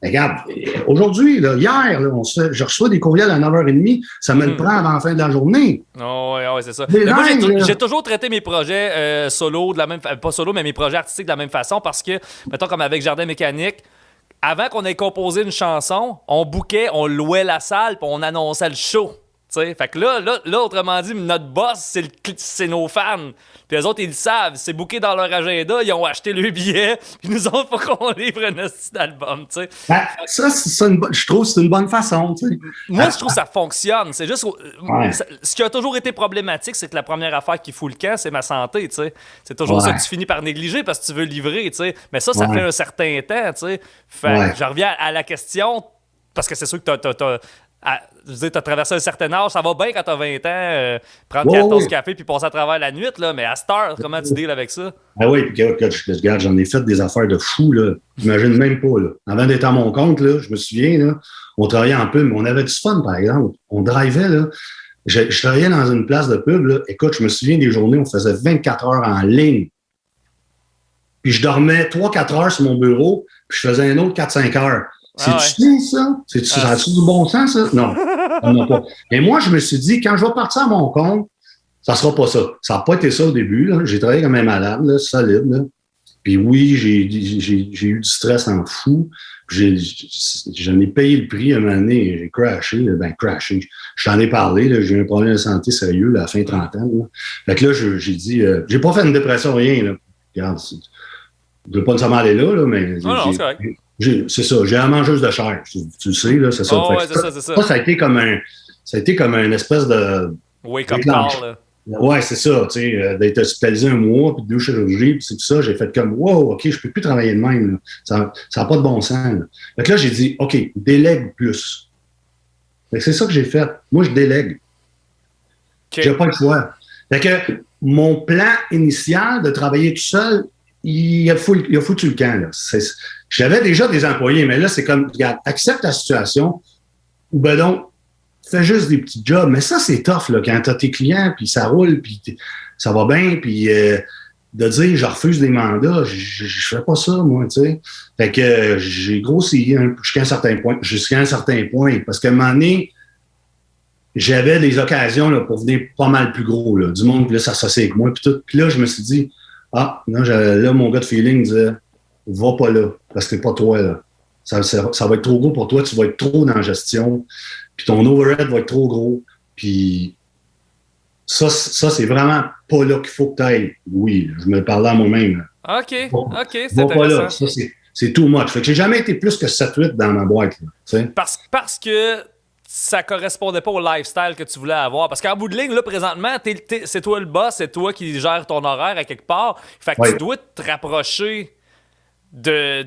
regarde, aujourd'hui, là, hier, là, je reçois des courriels à 9h30, ça me le prend avant la fin de la journée. Oh, oui, c'est ça. Moi, j'ai toujours traité mes projets solo, pas solo, mais mes projets artistiques de la même façon parce que, mettons, comme avec Jardin Mécanique, avant qu'on ait composé une chanson, on bookait, on louait la salle, puis on annonçait le show. T'sais. Fait que là, autrement dit, notre boss, c'est nos fans. Puis eux autres, ils le savent. C'est booké dans leur agenda. Ils ont acheté le billet. Puis nous autres, il faut qu'on livre un hostie d'album. Ça, je trouve que c'est une bonne façon. T'sais. Moi, je trouve que ça fonctionne. C'est juste... Ce qui a toujours été problématique, c'est que la première affaire qui fout le camp, c'est ma santé. T'sais. C'est toujours ça que tu finis par négliger parce que tu veux livrer. T'sais. Mais ça fait un certain temps. T'sais. Fait que je reviens à la question, parce que c'est sûr que je veux dire, t'as traversé un certain âge, ça va bien quand t'as 20 ans, prendre 14 cafés puis passer à travers la nuit, là, mais à cette heure, comment tu deals avec ça? Ah oui, puis regarde, j'en ai fait des affaires de fou, là. J'imagine même pas, là. Avant d'être à mon compte, là, je me souviens, là, on travaillait en pub, mais on avait du fun, par exemple. On drivait, là. Je travaillais dans une place de pub, là. Écoute, je me souviens des journées où on faisait 24 heures en ligne. Puis je dormais 3-4 heures sur mon bureau, puis je faisais un autre 4-5 heures. C'est-tu bien, ça? Ça a-tu du bon sens, ça? Non. Non pas. Mais moi, je me suis dit, quand je vais partir à mon compte, ça sera pas ça. Ça n'a pas été ça au début. Là. J'ai travaillé comme un malade, là, solide. Là. Puis oui, j'ai eu du stress en fou. J'en ai payé le prix à un moment donné. J'ai crashé. Crashé. J'en ai parlé. J'ai eu un problème de santé sérieux là, à la fin trentaine. Là. Fait que là, j'ai dit, j'ai pas fait une dépression, rien. Là. Regarde, je ne veux pas nécessairement aller là, mais c'est correct. C'est ça, j'ai la mangeuse de chair, tu le sais, là, c'est ça. Oh, ouais, c'est ça. Ça a été comme un espèce de... Wake-up call, là. Ouais, c'est ça, tu sais, d'être hospitalisé 1 mois, puis 2 chirurgies, puis c'est tout ça, j'ai fait comme, wow, OK, je peux plus travailler de même, là. Ça n'a pas de bon sens, là. Fait que là, j'ai dit, OK, délègue plus. Fait que c'est ça que j'ai fait. Moi, je délègue. Okay. J'ai pas le choix. Fait que mon plan initial de travailler tout seul, il a foutu le camp, là. J'avais déjà des employés, mais là, c'est comme, regarde, accepte ta situation, ou ben donc, fais juste des petits jobs. Mais ça, c'est tough, là, quand t'as tes clients, puis ça roule, puis ça va bien, puis de dire, je refuse des mandats, je fais pas ça, moi, tu sais. Fait que j'ai grossi jusqu'à un certain point, parce qu'à un moment donné, j'avais des occasions là, pour venir pas mal plus gros, là, du monde qui voulait s'associer avec moi. Puis tout. Puis là, je me suis dit, non, là, mon gars de feeling disait, va pas là, parce que c'est pas toi, là. Ça va être trop gros pour toi, tu vas être trop dans la gestion, puis ton overhead va être trop gros. Puis ça c'est vraiment pas là qu'il faut que tu ailles. Oui, je me le parlais à moi-même. Là. OK, c'est intéressant. Pas là. Ça, c'est too much. Fait que j'ai jamais été plus que 7-8 dans ma boîte. Là, parce que ça correspondait pas au lifestyle que tu voulais avoir. Parce qu'en bout de ligne, là, présentement, c'est toi le boss, c'est toi qui gères ton horaire à quelque part. Fait que tu dois te rapprocher de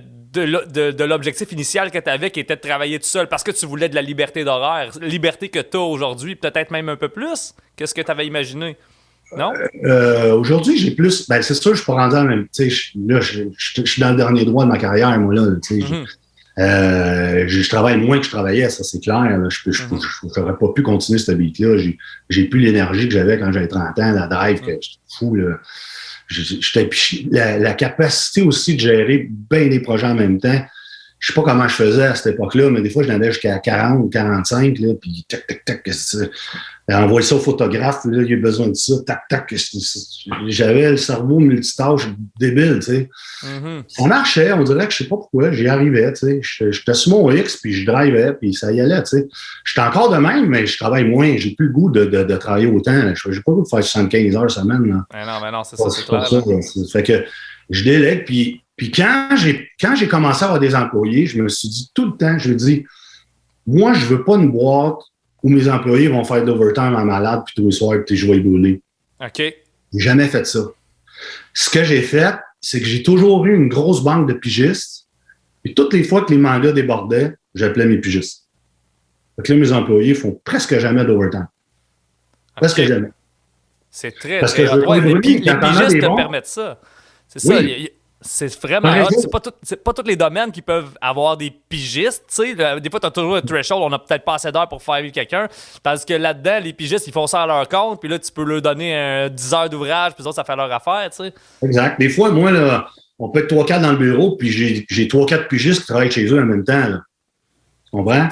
l'objectif initial que tu avais, qui était de travailler tout seul, parce que tu voulais de la liberté d'horaire. Liberté que tu as aujourd'hui, peut-être même un peu plus que ce que tu avais imaginé. Non? Aujourd'hui, j'ai plus. Ben, c'est sûr, je suis pas rendu en même. Là, je suis dans le dernier droit de ma carrière, moi, là. Je travaille moins que je travaillais, ça, c'est clair. Je n'aurais pas pu continuer cette beat-là. J'ai plus l'énergie que j'avais quand j'avais 30 ans, la drive, que j'étais fou, là. La capacité aussi de gérer bien des projets en même temps. Je sais pas comment je faisais à cette époque-là, mais des fois, je n'avais jusqu'à 40 ou 45, là, puis tac, tac, tac, envoie ça au photographe, là, il a besoin de ça, tac, tac. J'avais le cerveau multitâche débile, tu sais. Ça marchait, on dirait que je sais pas pourquoi, j'y arrivais, tu sais. J'étais sur mon X, puis je drivais, puis ça y allait, tu sais. J'étais encore de même, mais je travaille moins, j'ai plus le goût de travailler autant. J'ai pas le goût de faire 75 heures semaine, là. Mais non, c'est ça, c'est clair. Ça fait que je délègue, puis quand j'ai commencé à avoir des employés, je me suis dit tout le temps, je me dis, moi, je veux pas une boîte où mes employés vont faire de l'overtime en malade, puis tous les soirs, puis je vais y donner. OK. J'ai jamais fait ça. Ce que j'ai fait, c'est que j'ai toujours eu une grosse banque de pigistes, et toutes les fois que les mandats débordaient, j'appelais mes pigistes. Fait que là, mes employés font presque jamais d'overtime. Presque jamais. C'est très, parce très que les pigistes te permettent ça. C'est ça. C'est vraiment hot. C'est pas tous les domaines qui peuvent avoir des pigistes. T'sais. Des fois, tu as toujours un threshold, on n'a peut-être pas assez d'heures pour faire vivre quelqu'un. Tandis que là-dedans, les pigistes, ils font ça à leur compte, puis là, tu peux leur donner 10 heures d'ouvrage, puis ça fait leur affaire. T'sais. Exact. Des fois, moi, là, on peut être 3-4 dans le bureau, puis j'ai 3-4 pigistes qui travaillent chez eux en même temps. Là. Tu comprends?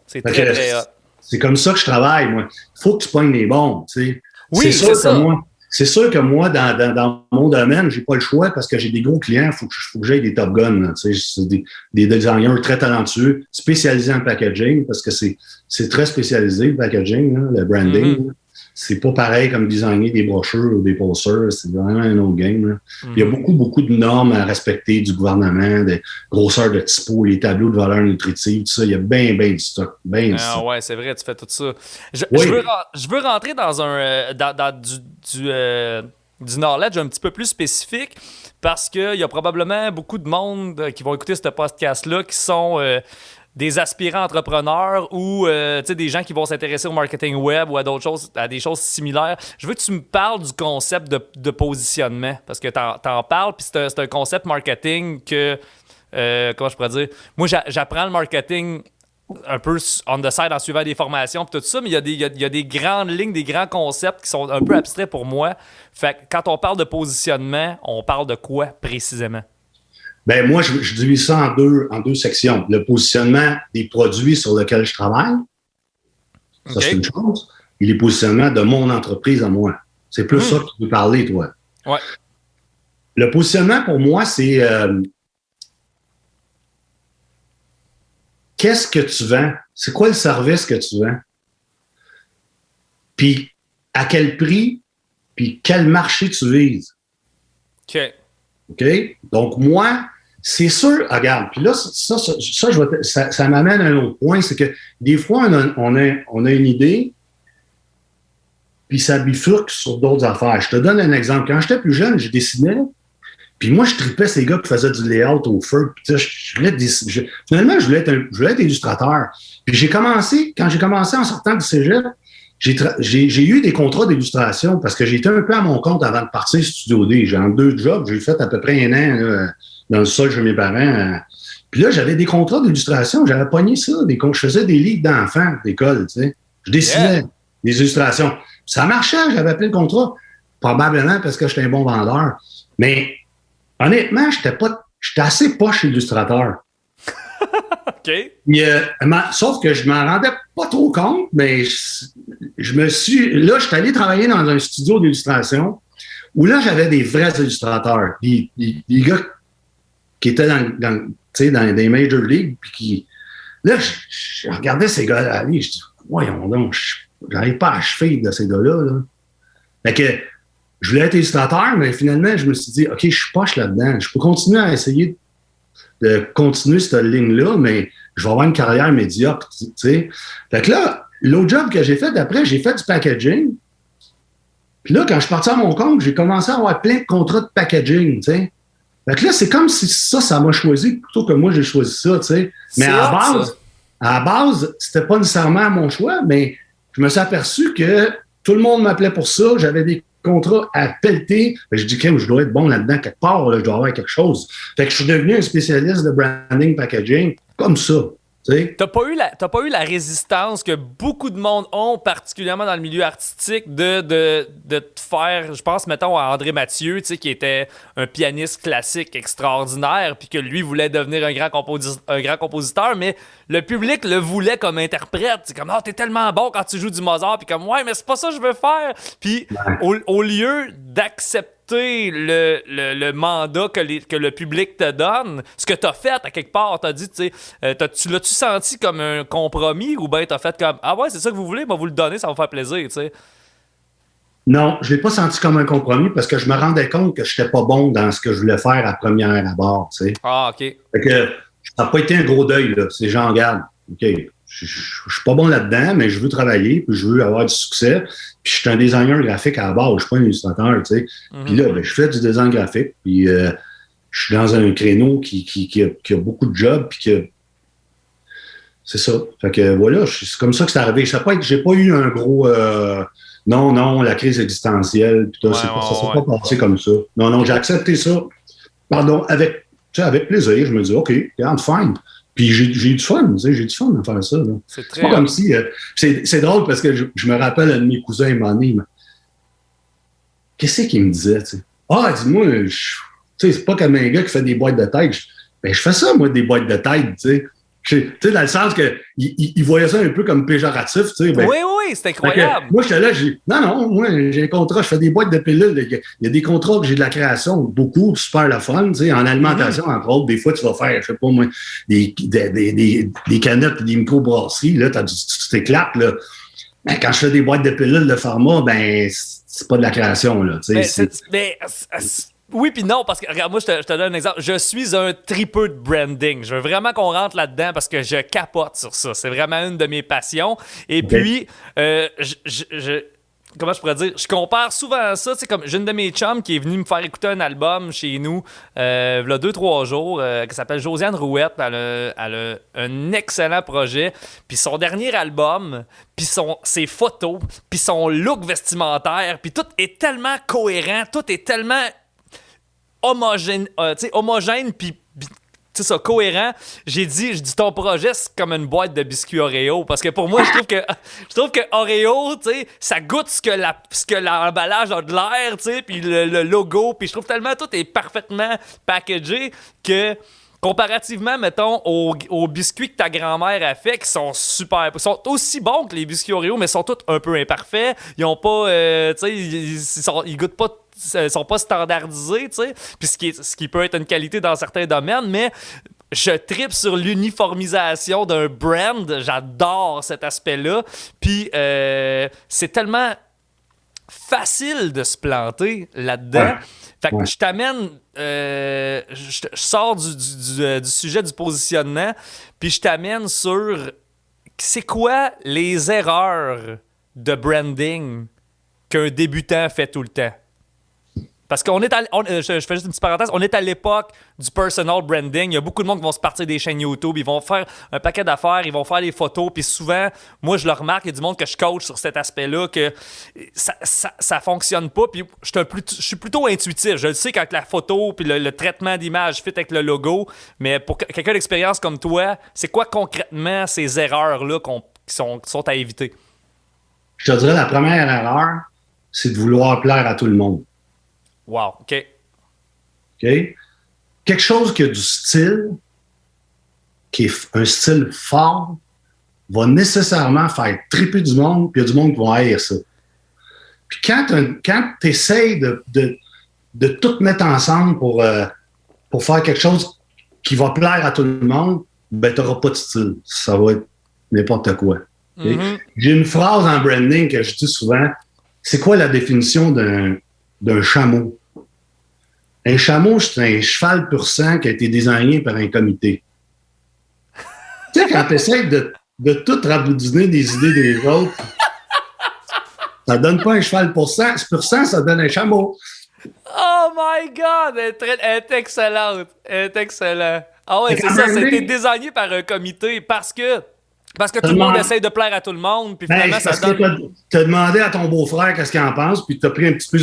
C'est très, très hot. C'est comme ça que je travaille, moi. Il faut que tu pognes les bons. T'sais. Oui, c'est ça. C'est sûr que moi, dans mon domaine, j'ai pas le choix parce que j'ai des gros clients. Il faut que j'aille des Top Guns. C'est des designers très talentueux, spécialisés en packaging parce que c'est très spécialisé, le packaging, là, le branding. C'est pas pareil comme designer des brochures ou des posters. C'est vraiment un autre game. Là. Il y a beaucoup de normes à respecter du gouvernement, des grosseurs de typos, les tableaux de valeur nutritive, tout ça. Il y a bien du stock. Ouais, c'est vrai, tu fais tout ça. Je veux rentrer dans du knowledge un petit peu plus spécifique parce qu'il y a probablement beaucoup de monde qui vont écouter ce podcast-là qui sont des aspirants entrepreneurs ou des gens qui vont s'intéresser au marketing web ou à d'autres choses, à des choses similaires. Je veux que tu me parles du concept de positionnement parce que t'en parles, puis c'est un concept marketing que, comment je pourrais dire, moi j'apprends le marketing un peu on the side en suivant des formations et tout ça, mais il y a des grandes lignes, des grands concepts qui sont un peu abstraits pour moi. Fait que quand on parle de positionnement, on parle de quoi précisément? Ben moi, je divise ça en deux sections. Le positionnement des produits sur lesquels je travaille, ça c'est une chose, et les positionnements de mon entreprise à moi. C'est plus ça que tu veux parler, toi. Ouais. Le positionnement, pour moi, c'est qu'est-ce que tu vends? C'est quoi le service que tu vends? Puis à quel prix? Puis quel marché tu vises? OK? Donc, moi, c'est sûr, regarde, puis là, ça m'amène à un autre point, c'est que des fois, on a une idée, puis ça bifurque sur d'autres affaires. Je te donne un exemple. Quand j'étais plus jeune, je dessinais, puis moi, je tripais ces gars qui faisaient du layout au feu. Finalement, je voulais être illustrateur. Puis quand j'ai commencé en sortant du cégep, j'ai eu des contrats d'illustration parce que j'étais un peu à mon compte avant de partir Studio D. J'ai en 2 jobs, j'ai fait à peu près 1 an là, dans le sol chez mes parents. Puis là, j'avais des contrats d'illustration. J'avais pogné ça. Je faisais des livres d'enfants d'école. Tu sais. Je dessinais des illustrations. Ça marchait, j'avais plein de contrats. Probablement parce que j'étais un bon vendeur. Mais honnêtement, j'étais assez poche illustrateur. OK. Puis, sauf que je m'en rendais pas trop compte, mais je me suis... Là, je suis allé travailler dans un studio d'illustration où là, j'avais des vrais illustrateurs, des gars qui étaient dans des Major League, puis qui... Là, je regardais ces gars-là aller, je dis, voyons donc, j'arrive pas à achever de ces gars-là. Là. Fait que je voulais être illustrateur, mais finalement, je me suis dit, OK, je suis poche là-dedans. Je peux continuer à essayer de continuer cette ligne-là, mais je vais avoir une carrière médiocre, tu sais. Fait que là, l'autre job que j'ai fait après, j'ai fait du packaging. Puis là, quand je suis parti à mon compte, j'ai commencé à avoir plein de contrats de packaging, tu sais. Fait que là, c'est comme si ça m'a choisi plutôt que moi, j'ai choisi ça, tu sais. Mais à la base, c'était pas nécessairement mon choix, mais je me suis aperçu que tout le monde m'appelait pour ça. J'avais des contrats à pelleter. Je dis que je dois être bon là-dedans quelque part, là, je dois avoir quelque chose. Fait que je suis devenu un spécialiste de branding packaging comme ça. T'as pas eu la résistance que beaucoup de monde ont, particulièrement dans le milieu artistique, de te faire, je pense, mettons, à André Mathieu, qui était un pianiste classique extraordinaire, puis que lui voulait devenir un grand compositeur, mais le public le voulait comme interprète. C'est comme, t'es tellement bon quand tu joues du Mozart, puis comme, ouais, mais c'est pas ça que je veux faire. Puis au lieu d'accepter le mandat que le public te donne, ce que t'as fait à quelque part, t'as dit, tu l'as-tu senti comme un compromis ou bien t'as fait comme, ah ouais, c'est ça que vous voulez, moi vous le donnez, ça va me faire plaisir, tu sais? Non, je l'ai pas senti comme un compromis parce que je me rendais compte que je n'étais pas bon dans ce que je voulais faire à première abord, tu sais. Ah, OK. Fait que ça n'a pas été un gros deuil, là. C'est genre, regarde, OK, je suis pas bon là-dedans, mais je veux travailler, puis je veux avoir du succès. Puis je suis un designer graphique à la base, je suis pas un illustrateur, tu sais. Puis là, je fais du design graphique, puis je suis dans un créneau qui a beaucoup de jobs, puis que c'est ça. Fait que voilà, c'est comme ça que c'est arrivé. J'ai pas eu un gros non, la crise existentielle, puis ça s'est pas passé comme ça. Non, j'ai accepté ça. Pardon, avec plaisir. Je me dis, OK, regarde, fine. Puis j'ai du fun, tu sais, j'ai du fun à faire ça. Là. C'est pas comme si... c'est drôle parce que je me rappelle un de mes cousins, Emmanuel, qu'est-ce qu'il me disait, tu sais? Ah, dis-moi, tu sais, c'est pas comme un gars qui fait des boîtes de tête. Je fais ça, moi, des boîtes de tête, tu sais. Tu sais, dans le sens que il voyait ça un peu comme péjoratif, tu sais. Oui, c'est incroyable. Moi, j'étais là, moi, j'ai un contrat, je fais des boîtes de pilules. Il y a des contrats que j'ai de la création, beaucoup, super le fun, tu sais, en alimentation, entre autres. Des fois, tu vas faire, je sais pas moi, des canettes et des microbrasseries, là, tu t'éclates, là. Ben, quand je fais des boîtes de pilules de format, ben, c'est pas de la création, là, tu sais. Oui puis non, parce que, regarde, moi, je te donne un exemple. Je suis un tripeux de branding. Je veux vraiment qu'on rentre là-dedans parce que je capote sur ça. C'est vraiment une de mes passions. Et puis, comment je pourrais dire? Je compare souvent à ça. Tu sais, comme j'ai une de mes chums qui est venue me faire écouter un album chez nous, il y a 2-3 jours, qui s'appelle Josiane Rouette. Elle a un excellent projet. Puis son dernier album, puis ses photos, puis son look vestimentaire, puis tout est tellement cohérent, tout est tellement homogène, puis ça, cohérent. J'ai dit ton projet, c'est comme une boîte de biscuits Oreo. Parce que pour moi, je trouve que Oreo, tu sais, ça goûte ce que l'emballage a de l'air, tu sais, puis le logo. Puis je trouve tellement tout est parfaitement packagé que, comparativement, mettons, aux biscuits que ta grand-mère a fait, qui sont super... Ils sont aussi bons que les biscuits Oreo, mais sont tous un peu imparfaits. Ils ont pas... tu sais, ils goûtent pas... Ils sont pas standardisés, tu sais. Puis ce qui peut être une qualité dans certains domaines, mais je tripe sur l'uniformisation d'un brand. J'adore cet aspect-là. Puis c'est tellement facile de se planter là-dedans. Fait que je t'amène... je sors du sujet du positionnement, puis je t'amène sur... C'est quoi les erreurs de branding qu'un débutant fait tout le temps? Parce qu'on est je fais juste une petite parenthèse, on est à l'époque du personal branding. Il y a beaucoup de monde qui vont se partir des chaînes YouTube, ils vont faire un paquet d'affaires, ils vont faire des photos, puis souvent, moi je le remarque, il y a du monde que je coach sur cet aspect-là, que ça fonctionne pas, puis je suis plutôt intuitif. Je le sais quand la photo puis le traitement d'image fit avec le logo, mais pour quelqu'un d'expérience comme toi, c'est quoi concrètement ces erreurs-là qui sont à éviter? Je te dirais, la première erreur, c'est de vouloir plaire à tout le monde. Wow, OK. OK? Quelque chose qui a du style, qui est un style fort va nécessairement faire triper du monde, puis il y a du monde qui va haïr ça. Puis quand tu essaies de tout mettre ensemble pour faire quelque chose qui va plaire à tout le monde, ben tu n'auras pas de style. Ça va être n'importe quoi. Okay? Mm-hmm. J'ai une phrase en branding que je dis souvent. C'est quoi la définition d'un chameau? Un chameau, c'est un cheval pur sang qui a été désigné par un comité. Tu sais, quand tu essaies de tout raboudiner des idées des autres, ça donne pas un cheval pur sang, ça donne un chameau. Oh my God! Elle est excellente. Elle est excellente. Ah ouais, c'est ça. C'était désigné par un comité parce que tout le monde essaie de plaire à tout le monde. Puis finalement, ça donne... Tu as demandé à ton beau-frère qu'est-ce qu'il en pense, puis tu as pris un petit peu...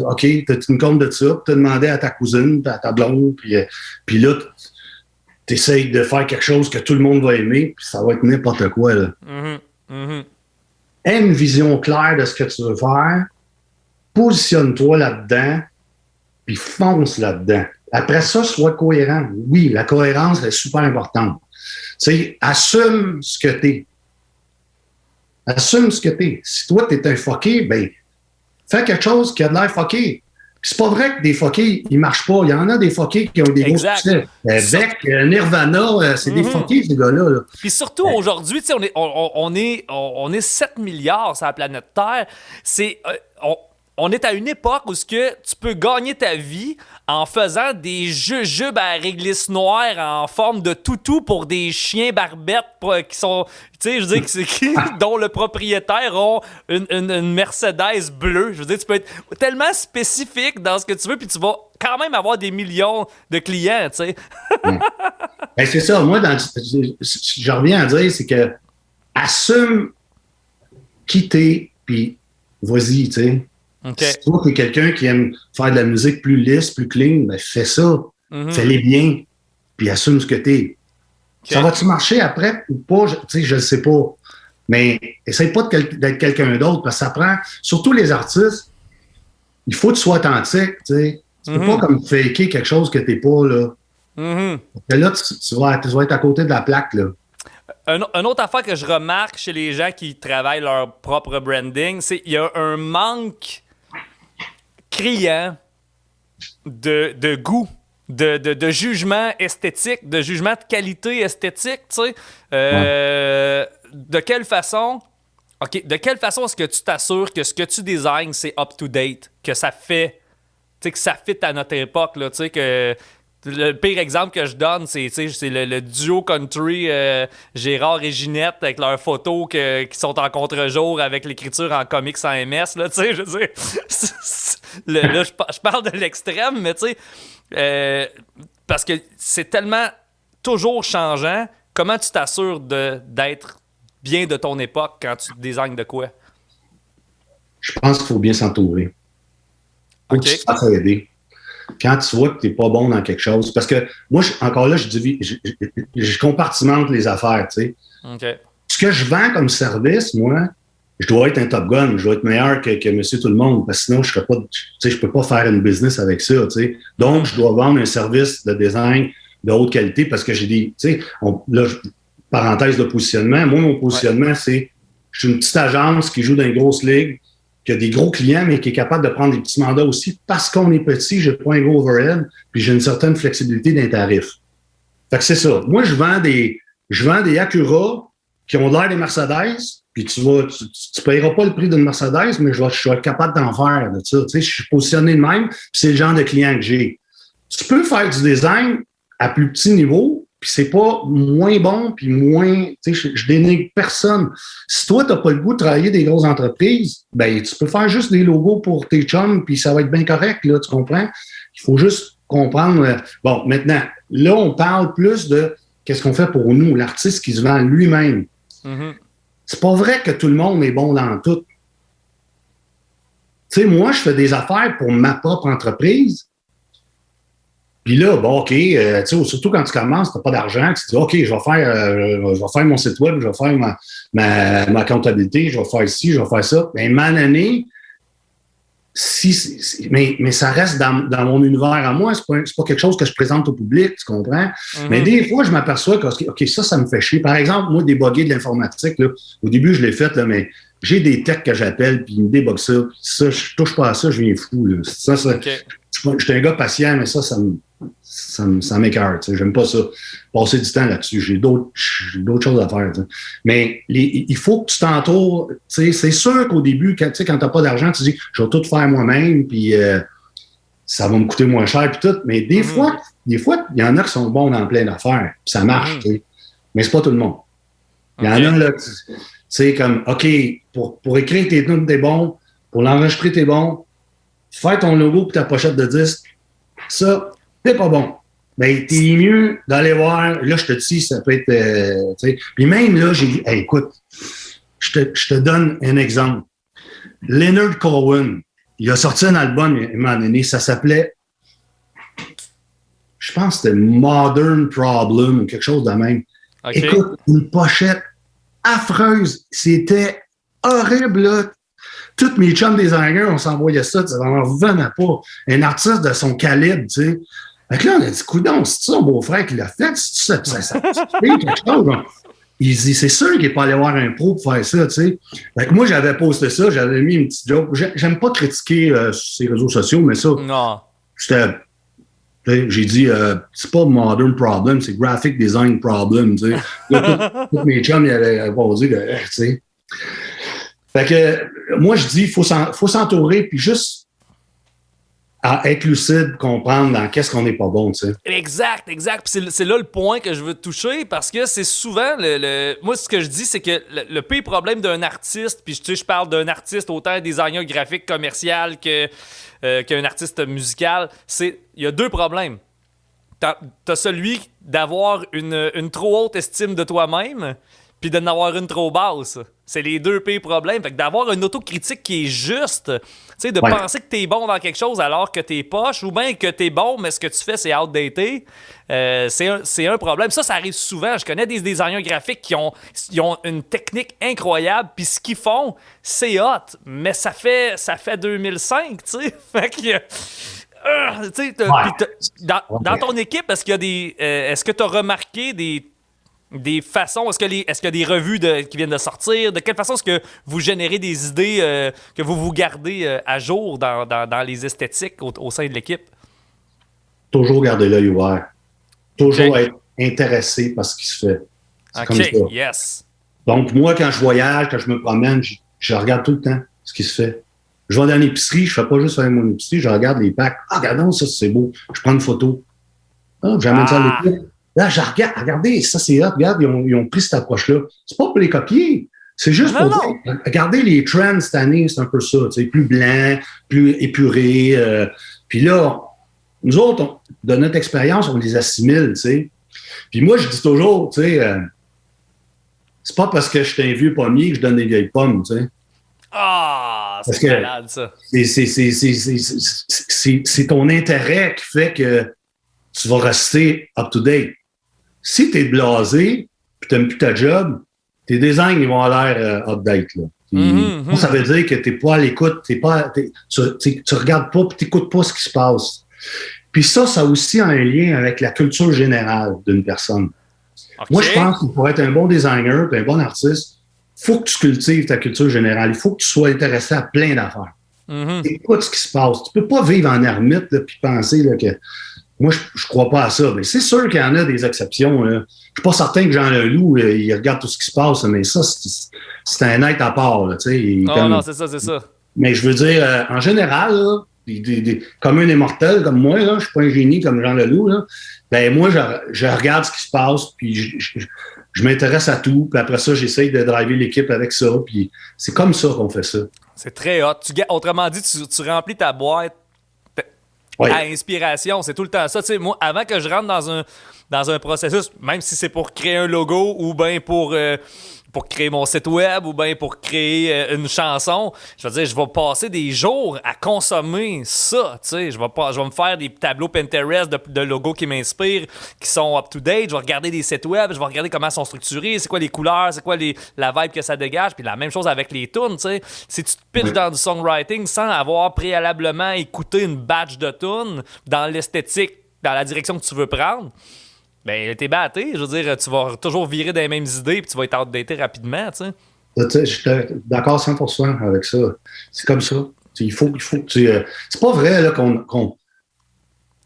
OK, tu as une compte de ça, puis tu as demandé à ta cousine, puis à ta blonde, puis là, tu essaies de faire quelque chose que tout le monde va aimer, puis ça va être n'importe quoi. Là. Mm-hmm. Mm-hmm. Aie une vision claire de ce que tu veux faire, positionne-toi là-dedans, puis fonce là-dedans. Après ça, sois cohérent. Oui, la cohérence est super importante. Tu sais, assume ce que t'es. Assume ce que t'es. Si toi, t'es un fucké, ben, fais quelque chose qui a de l'air fucké. Puis c'est pas vrai que des fuckés, ils marchent pas. Il y en a des fuckés qui ont des gros succès. Beck, Nirvana, c'est des fuckés, ces gars-là. Là. Puis surtout, aujourd'hui, tu sais, on est 7 milliards sur la planète Terre. C'est... on est à une époque où tu peux gagner ta vie en faisant des jujubes à réglisse noire en forme de toutou pour des chiens barbettes qui sont, tu sais, je veux dire, dont le propriétaire a une Mercedes bleue. Je veux dire, tu peux être tellement spécifique dans ce que tu veux, puis tu vas quand même avoir des millions de clients, tu sais. Ben, c'est ça. Moi, je reviens à dire, c'est que assume qui t'es, puis vas-y, tu sais. Okay. Si toi, t'es quelqu'un qui aime faire de la musique plus lisse, plus clean, ben fais ça. Mm-hmm. Fais-les bien, puis assume ce que t'es. Okay. Ça va-tu marcher après ou pas? Tu sais, je ne sais pas. Mais essaye pas d'être quelqu'un d'autre, parce que ça prend, surtout les artistes, il faut que tu sois authentique, tu sais. Tu peux pas comme faker quelque chose que t'es pas, là. Mm-hmm. Là, tu vas être à côté de la plaque, là. Une autre affaire que je remarque chez les gens qui travaillent leur propre branding, c'est qu'il y a un manque criant de goût, de jugement esthétique, de jugement de qualité esthétique, tu sais. De quelle façon est-ce que tu t'assures que ce que tu designs, c'est up-to-date, que ça fait, tu sais, que ça fit à notre époque, là, tu sais, que... Le pire exemple que je donne, c'est le duo country Gérard et Ginette avec leurs photos qui sont en contre-jour avec l'écriture en comics sans MS. Là, tu sais, je veux dire, là, je parle de l'extrême, mais tu sais, parce que c'est tellement toujours changeant. Comment tu t'assures d'être bien de ton époque quand tu designes de quoi? Je pense qu'il faut bien s'entourer. Faut que tu te fasses aider. Quand tu vois que tu n'es pas bon dans quelque chose. Parce que moi, encore là, je compartimente les affaires, tu sais. Okay. Ce que je vends comme service, moi, je dois être un top gun. Je dois être meilleur que monsieur tout le monde. Parce que sinon, je ne peux pas faire une business avec ça, tu sais. Donc, je dois vendre un service de design de haute qualité parce que j'ai des... Tu sais, parenthèse de positionnement. Moi, mon positionnement, c'est... Je suis une petite agence qui joue dans une grosse ligue, qui a des gros clients, mais qui est capable de prendre des petits mandats aussi parce qu'on est petit, j'ai pas un gros overhead, puis j'ai une certaine flexibilité dans les tarifs. Fait que c'est ça. Moi, je vends des Acura qui ont l'air des Mercedes, puis tu paieras pas le prix d'une Mercedes, mais je vais être capable d'en faire de ça. Tu sais, je suis positionné de même, puis c'est le genre de client que j'ai. Tu peux faire du design à plus petit niveau, puis c'est pas moins bon, puis moins... Tu sais, je dénigre personne. Si toi, t'as pas le goût de travailler des grosses entreprises, ben tu peux faire juste des logos pour tes chums, puis ça va être bien correct, là, tu comprends? Il faut juste comprendre... Bon, maintenant, là, on parle plus de qu'est-ce qu'on fait pour nous, l'artiste qui se vend lui-même. Mm-hmm. C'est pas vrai que tout le monde est bon dans tout. Tu sais, moi, je fais des affaires pour ma propre entreprise. Puis là, bon, OK, surtout quand tu commences, tu n'as pas d'argent, tu te dis, OK, je vais faire mon site web, je vais faire ma comptabilité, je vais faire ci, je vais faire ça. Bien, année, mais ça reste dans mon univers à moi. C'est pas quelque chose que je présente au public, tu comprends? Mm-hmm. Mais des fois, je m'aperçois que, OK, ça me fait chier. Par exemple, moi, déboguer de l'informatique, là, au début, je l'ai fait, là, mais j'ai des techs que j'appelle, puis ils me déboguent ça. Ça, je touche pas à ça, je viens fou. Là. Okay. Je suis un gars patient, mais ça m'écœure. J'aime pas ça. Passer du temps là-dessus. J'ai d'autres choses à faire. T'sais. Mais il faut que tu t'entoures. C'est sûr qu'au début, quand tu n'as pas d'argent, tu dis je vais tout faire moi-même, puis ça va me coûter moins cher, puis tout. Mais des fois, il y en a qui sont bons dans plein d'affaires, puis ça marche. Mais c'est pas tout le monde. Il y en a là, tu sais, comme OK, pour écrire tes notes, t'es bon, pour l'enregistrer, t'es bon. Faire ton logo pour ta pochette de disque, ça, c'est pas bon. Ben, t'es mieux d'aller voir. Là, je te dis, ça peut être. Puis même là, j'ai dit, hey, écoute, je te donne un exemple. Leonard Cohen, il a sorti un album à un moment donné, ça s'appelait, je pense que c'était Modern Problem ou quelque chose de même. Okay. Écoute, une pochette affreuse. C'était horrible, là. Tous mes chums designers, on s'envoyait ça, ça n'en revenait pas. Un artiste de son calibre, tu sais. Fait que là, on a dit, coudonc, c'est ça, mon beau-frère qui l'a fait? C'est ça quelque chose. Hein? Il dit, c'est sûr qu'il n'est pas allé voir un pro pour faire ça, tu sais. Fait que moi, j'avais posté ça, j'avais mis une petite joke. J'aime pas critiquer sur les réseaux sociaux, mais ça, non. J'ai dit, c'est pas Modern Problem, c'est Graphic Design Problem, tu sais. Tous mes chums, ils avaient posé, tu sais. Fait que moi, je dis, il faut s'entourer, puis juste à être lucide, comprendre dans qu'est-ce qu'on n'est pas bon, tu sais. Exact. Puis c'est là le point que je veux toucher, parce que c'est souvent, moi, ce que je dis, c'est que le pire problème d'un artiste, puis tu sais, je parle d'un artiste autant designer graphique commercial qu'un artiste musical, il y a deux problèmes. T'as celui d'avoir une trop haute estime de toi-même, puis de n'avoir une trop basse. C'est les deux pires problèmes. Fait que d'avoir une autocritique qui est juste, tu sais, de penser que t'es bon dans quelque chose alors que t'es poche, ou bien que t'es bon, mais ce que tu fais, c'est outdated, c'est un problème. Ça arrive souvent. Je connais des designers graphiques qui ont une technique incroyable, puis ce qu'ils font, c'est hot, mais ça fait 2005, tu sais. Fait que... dans ton équipe, est-ce que tu as remarqué des façons, est-ce qu'il y a des revues qui viennent de sortir? De quelle façon est-ce que vous générez des idées que vous gardez à jour dans les esthétiques au sein de l'équipe? Toujours garder l'œil ouvert. Toujours être intéressé par ce qui se fait. C'est comme ça. Yes. Donc, moi, quand je voyage, quand je me promène, je regarde tout le temps ce qui se fait. Je vais dans l'épicerie, je ne fais pas juste faire mon épicerie, je regarde les packs. Ah, regardons, ça, c'est beau. Je prends une photo. Ah, j'amène ça à l'équipe. Là, je regarde, regardez, ça c'est hot, regarde, ils ont pris cette approche-là. C'est pas pour les copier, c'est juste pour dire, regardez les trends cette année, c'est un peu ça, tu sais, plus blanc, plus épuré. Puis là, nous autres, de notre expérience, on les assimile, tu sais. Puis moi, je dis toujours, tu sais, c'est pas parce que je suis un vieux pommier que je donne des vieilles pommes, tu sais. Ah, c'est malade, ça. C'est ton intérêt qui fait que tu vas rester up-to-date. Si tu es blasé, puis tu n'aimes plus ta job, tes designs ils vont avoir l'air update. Là. Ça veut dire que tu n'es pas à l'écoute, tu regardes pas, puis tu n'écoutes pas ce qui se passe. Puis ça a aussi un lien avec la culture générale d'une personne. Okay. Moi, je pense que pour être un bon designer, puis un bon artiste, il faut que tu cultives ta culture générale. Il faut que tu sois intéressé à plein d'affaires. Écoute ce qui se passe. Tu ne peux pas vivre en ermite et penser là, que... Moi, je crois pas à ça. Mais c'est sûr qu'il y en a des exceptions. Là. Je suis pas certain que Jean Leloup, il regarde tout ce qui se passe, mais ça, c'est un être à part. Là, non, c'est ça. Mais je veux dire, en général, là, comme un immortel comme moi, là, je suis pas un génie comme Jean Leloup, là, ben moi, je regarde ce qui se passe, puis je m'intéresse à tout, puis après ça, j'essaye de driver l'équipe avec ça, puis c'est comme ça qu'on fait ça. C'est très hot. Autrement dit, tu remplis ta boîte à inspiration, c'est tout le temps ça. Tu sais, moi, avant que je rentre dans un processus, même si c'est pour créer un logo ou bien pour pour créer mon site web ou bien pour créer une chanson. Je veux dire, je vais passer des jours à consommer ça, tu sais. Je vais me faire des tableaux Pinterest de logos qui m'inspirent, qui sont up-to-date. Je vais regarder des sites web, je vais regarder comment ils sont structurés, c'est quoi les couleurs, c'est quoi la vibe que ça dégage. Puis la même chose avec les tunes, tu sais. Si tu te pitches dans du songwriting sans avoir préalablement écouté une batch de tunes dans l'esthétique, dans la direction que tu veux prendre, ben t'es batté. Je veux dire, tu vas toujours virer dans les mêmes idées puis tu vas être outdaté rapidement, tu sais. Je suis d'accord 100% avec ça. C'est comme ça. Il faut que tu... c'est pas vrai là,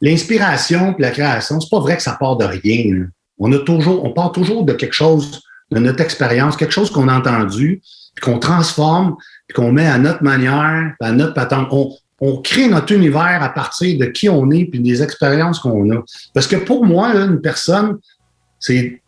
l'inspiration et la création, c'est pas vrai que ça part de rien. Là. On part toujours de quelque chose, de notre expérience, quelque chose qu'on a entendu, puis qu'on transforme, puis qu'on met à notre manière, à notre patente. On crée notre univers à partir de qui on est puis des expériences qu'on a. Parce que pour moi, là, une personne, c'est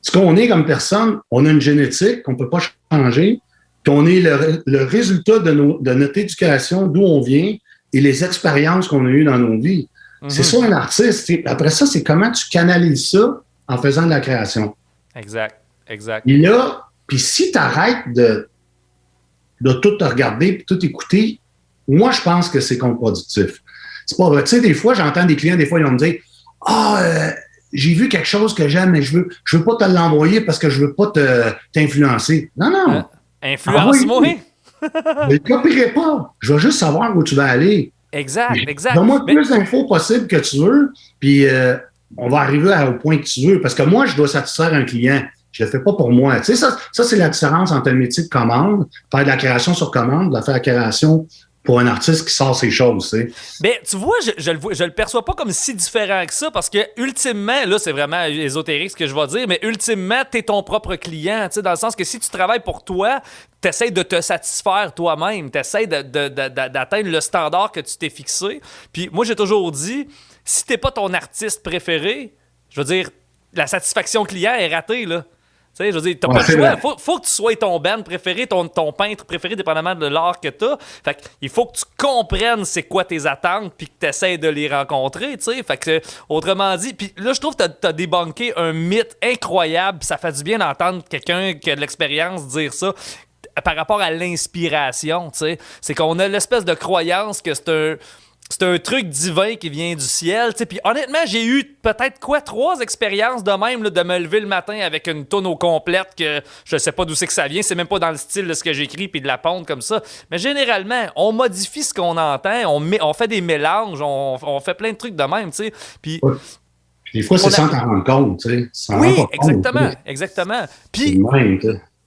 ce qu'on est comme personne. On a une génétique qu'on ne peut pas changer, puis on est le résultat de notre éducation, d'où on vient et les expériences qu'on a eues dans nos vies. Mm-hmm. C'est ça un artiste. Après ça, c'est comment tu canalises ça en faisant de la création. Exact. Et là, puis si tu arrêtes de tout te regarder et tout écouter, moi, je pense que c'est contre-productif. C'est pas vrai. Tu sais, des fois, j'entends des clients, des fois, ils vont me dire j'ai vu quelque chose que j'aime, mais je veux pas te l'envoyer parce que je veux pas t'influencer. Non. Influence-moi. Je ne copierai pas. Je veux juste savoir où tu vas aller. Exact. Donne-moi plus d'infos possibles que tu veux, puis on va arriver au point que tu veux. Parce que moi, je dois satisfaire un client. Je le fais pas pour moi. Tu sais, ça c'est la différence entre un métier de commande, faire de la création sur commande, de faire la création pour un artiste qui sort ses choses, tu sais. Ben, tu vois, je le perçois pas comme si différent que ça, parce que, ultimement, là, c'est vraiment ésotérique ce que je vais dire, mais ultimement, t'es ton propre client, tu sais, dans le sens que si tu travailles pour toi, t'essayes de te satisfaire toi-même, t'essayes d'atteindre le standard que tu t'es fixé. Puis moi, j'ai toujours dit, si t'es pas ton artiste préféré, je veux dire, la satisfaction client est ratée, là. Tu sais, je veux dire, t'as pas le choix. Faut que tu sois ton band préféré, ton peintre préféré, dépendamment de l'art que t'as. Fait que, il faut que tu comprennes c'est quoi tes attentes puis que t'essaies de les rencontrer, tu sais. Fait que, autrement dit, puis là, je trouve que t'as débunké un mythe incroyable, pis ça fait du bien d'entendre quelqu'un qui a de l'expérience dire ça par rapport à l'inspiration, tu sais. C'est qu'on a l'espèce de croyance que c'est un truc divin qui vient du ciel, tu sais. Puis honnêtement, j'ai eu peut-être 3 expériences de même, là, de me lever le matin avec une toune au complète que je sais pas d'où c'est que ça vient, c'est même pas dans le style de ce que j'écris puis de la pondre comme ça. Mais généralement, on modifie ce qu'on entend, on fait des mélanges, on fait plein de trucs de même, tu sais. Puis des fois, c'est sans t'en rendre compte, tu sais. Oui, exactement. Puis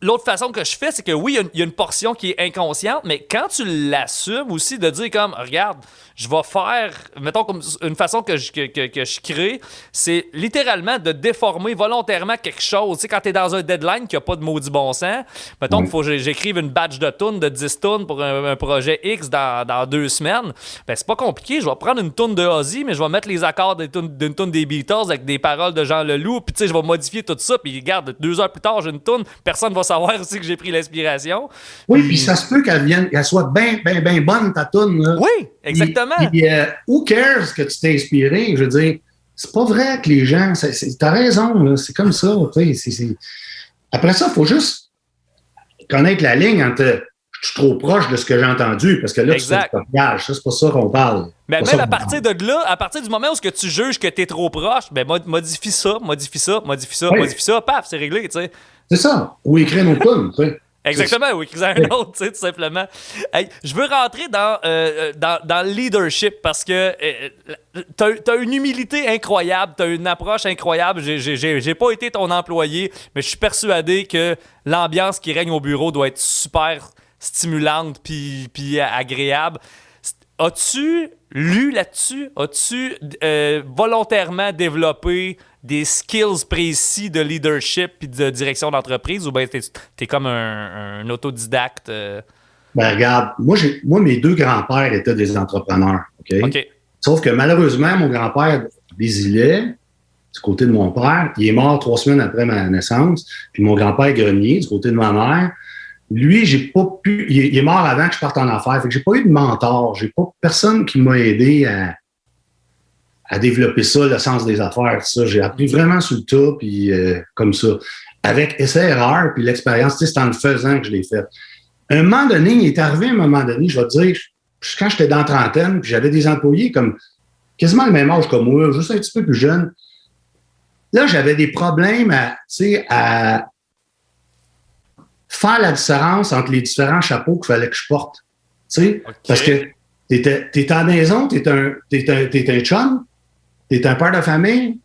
l'autre façon que je fais, c'est que oui, il y a une portion qui est inconsciente, mais quand tu l'assumes aussi, de dire comme, regarde, je vais faire, mettons, comme une façon que je crée, c'est littéralement de déformer volontairement quelque chose. Tu sais, quand t'es dans un deadline qui n'a pas de maudit bon sens, mettons qu'il faut que j'écrive une batch de tunes, de 10 tunes pour un projet X dans 2 semaines, ben c'est pas compliqué. Je vais prendre une tune de Ozzy, mais je vais mettre les accords d'une tune des Beatles avec des paroles de Jean Leloup, puis tu sais, je vais modifier tout ça, puis regarde, 2 heures plus tard, j'ai une tune, personne va savoir aussi que j'ai pris l'inspiration. Oui, puis ça se peut qu'elle soit bien bonne, ta tune. Là. Oui, exactement. Puis, who cares que tu t'es inspiré? Je veux dire, c'est pas vrai que les gens... T'as raison, là, c'est comme ça. Après ça, il faut juste connaître la ligne entre... Je suis trop proche de ce que j'ai entendu, parce que là, exact. Tu fais le copiage. Ça, c'est pas ça qu'on parle. Mais même à partir de là, à partir du moment où tu juges que t'es trop proche, ben modifie ça, paf, c'est réglé, tu sais. C'est ça. Ou écrire nos tunes, tu sais. Exactement, ou écrire un autre, tu sais, tout simplement. Hey, je veux rentrer dans le leadership parce que t'as une humilité incroyable, t'as une approche incroyable. J'ai pas été ton employé, mais je suis persuadé que l'ambiance qui règne au bureau doit être super stimulante puis agréable. As-tu lu là-dessus? As-tu volontairement développé des skills précis de leadership et de direction d'entreprise, ou bien t'es comme un autodidacte? Ben regarde, moi mes 2 grands-pères étaient des entrepreneurs, OK? Sauf que malheureusement, mon grand-père des Îlets, du côté de mon père, il est mort 3 semaines après ma naissance, puis mon grand-père Grenier, du côté de ma mère, lui, j'ai pas pu... Il est mort avant que je parte en affaires, fait que j'ai pas eu de mentor, j'ai pas personne qui m'a aidé à développer ça, le sens des affaires, tout ça. J'ai appris vraiment sur le tas, puis comme ça. avec essai-erreur, puis l'expérience, c'est en le faisant que je l'ai fait. Un moment donné, il est arrivé un moment donné, je vais te dire, quand j'étais dans la trentaine, puis j'avais des employés comme quasiment le même âge que moi, juste un petit peu plus jeune. Là, j'avais des problèmes à faire la différence entre les différents chapeaux qu'il fallait que je porte. Okay. Parce que t'es à la maison, t'es un chum, t'es un père de famille,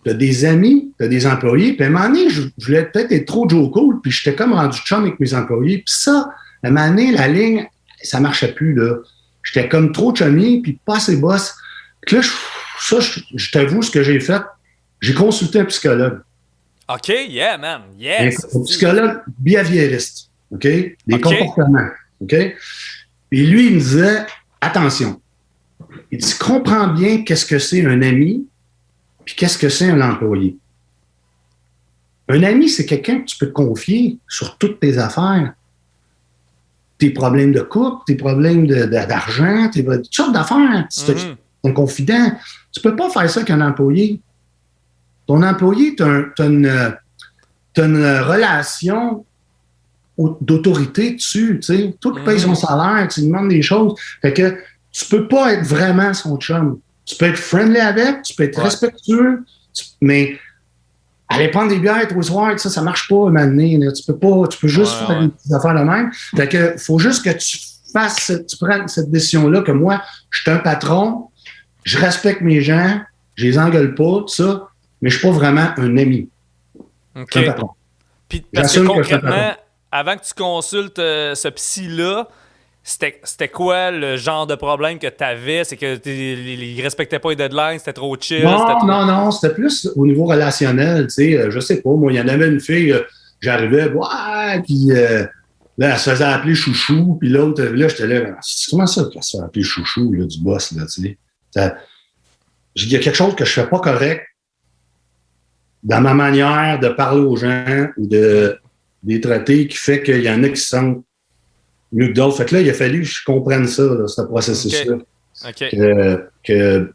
t'as des amis, t'as des employés. Puis à un moment donné, je voulais peut-être être trop Joe Cool, puis j'étais comme rendu chum avec mes employés. Puis ça, à un moment donné, la ligne, ça marchait plus, là. J'étais comme trop chummy, puis pas assez boss. Puis là, je t'avoue ce que j'ai fait. J'ai consulté un psychologue. OK, yeah, man. Yes. Un psychologue behavioriste. OK? Des comportements. OK? Et lui, il me disait, attention. Il dit, comprends bien qu'est-ce que c'est un ami, puis qu'est-ce que c'est un employé. Un ami, c'est quelqu'un que tu peux te confier sur toutes tes affaires. Tes problèmes de couple, tes problèmes d'argent, toutes sortes d'affaires. C'est un confident. Tu peux pas faire ça qu'un employé. Ton employé, tu as une relation d'autorité dessus. Toi qui payes son salaire, tu lui demandes des choses. Fait que tu peux pas être vraiment son chum. Tu peux être friendly avec, tu peux être respectueux, mais aller prendre des bières au soir, ça marche pas à un moment donné. Tu peux juste faire des petites affaires de même. Fait que faut juste que tu prennes cette décision-là que moi, je suis un patron, je respecte mes gens, je les engueule pas, tout ça, mais je suis pas vraiment un ami. OK. Un patron. Puis parce que concrètement, avant que tu consultes ce psy-là, c'était quoi le genre de problème que tu avais? C'est que il respectait pas les deadlines, c'était trop chill? Non, c'était plus au niveau relationnel, tu sais, je sais pas, moi, il y en avait une fille, j'arrivais, puis là, elle se faisait appeler chouchou, puis l'autre, là, j'étais là, c'est comment ça qu'elle se fait appeler chouchou, là, du boss, là, tu sais? Il y a quelque chose que je fais pas correct dans ma manière de parler aux gens ou de les traiter qui fait qu'il y en a qui se sentent mieux que d'autres. Fait que là, il a fallu que je comprenne ça, là, ce processus-là. Que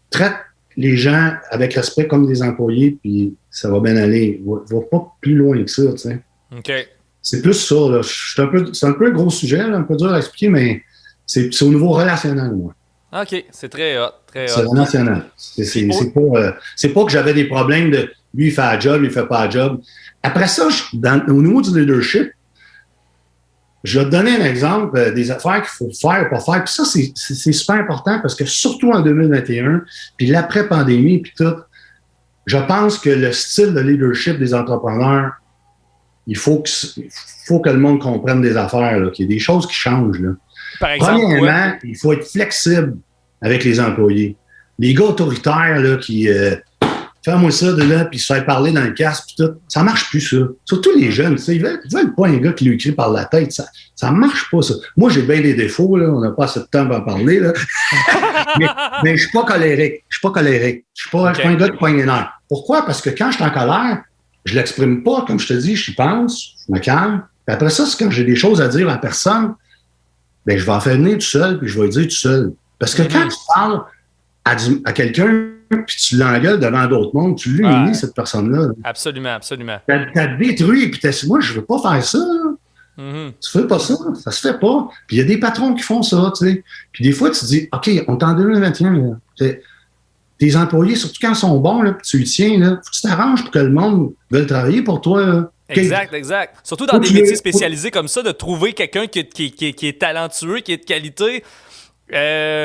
traite les gens avec respect comme des employés, puis ça va bien aller. Va pas plus loin que ça, tu sais. Okay. C'est plus ça, là. C'est un peu un gros sujet, là, un peu dur à expliquer, mais c'est au niveau relationnel, moi. OK, c'est très hot, très hot. C'est relationnel. C'est pas que j'avais des problèmes de lui, il fait un job, lui, il fait pas un job. Après ça, au niveau du leadership, je vais te donner un exemple des affaires qu'il faut faire ou pas faire. Puis ça, c'est super important parce que surtout en 2021, puis l'après-pandémie, puis tout, je pense que le style de leadership des entrepreneurs, il faut que le monde comprenne des affaires, là, qu'il y ait des choses qui changent. Là. Par exemple, premièrement, il faut être flexible avec les employés. Les gars autoritaires là, qui fais-moi ça de là, puis se faire parler dans le casque, puis tout, ça marche plus, ça. Surtout les jeunes, tu sais, ils veulent pas un gars qui lui écrit par la tête. Ça marche pas, ça. Moi, j'ai bien des défauts, là. On n'a pas assez de temps pour en parler, là. mais je suis pas colérique. Je suis pas un gars qui poigne les nerfs. Pourquoi? Parce que quand je suis en colère, je l'exprime pas, comme je te dis, j'y pense, je me calme. Puis après ça, c'est quand j'ai des choses à dire à personne, ben je vais en faire venir tout seul, puis je vais le dire tout seul. Parce que quand tu parles à quelqu'un, puis tu l'engueules devant d'autres mondes, tu l'humilies, cette personne-là. Absolument, absolument. T'as détruit, puis moi, je veux pas faire ça. Tu fais pas ça, ça se fait pas. Puis il y a des patrons qui font ça, tu sais. Puis des fois, tu te dis, OK, on est en 2021, là. Tes employés, surtout quand ils sont bons, là, puis tu les tiens, là, faut que tu t'arranges pour que le monde veuille travailler pour toi, là. Exact. Surtout dans des métiers spécialisés comme ça, de trouver quelqu'un qui est talentueux, qui est de qualité.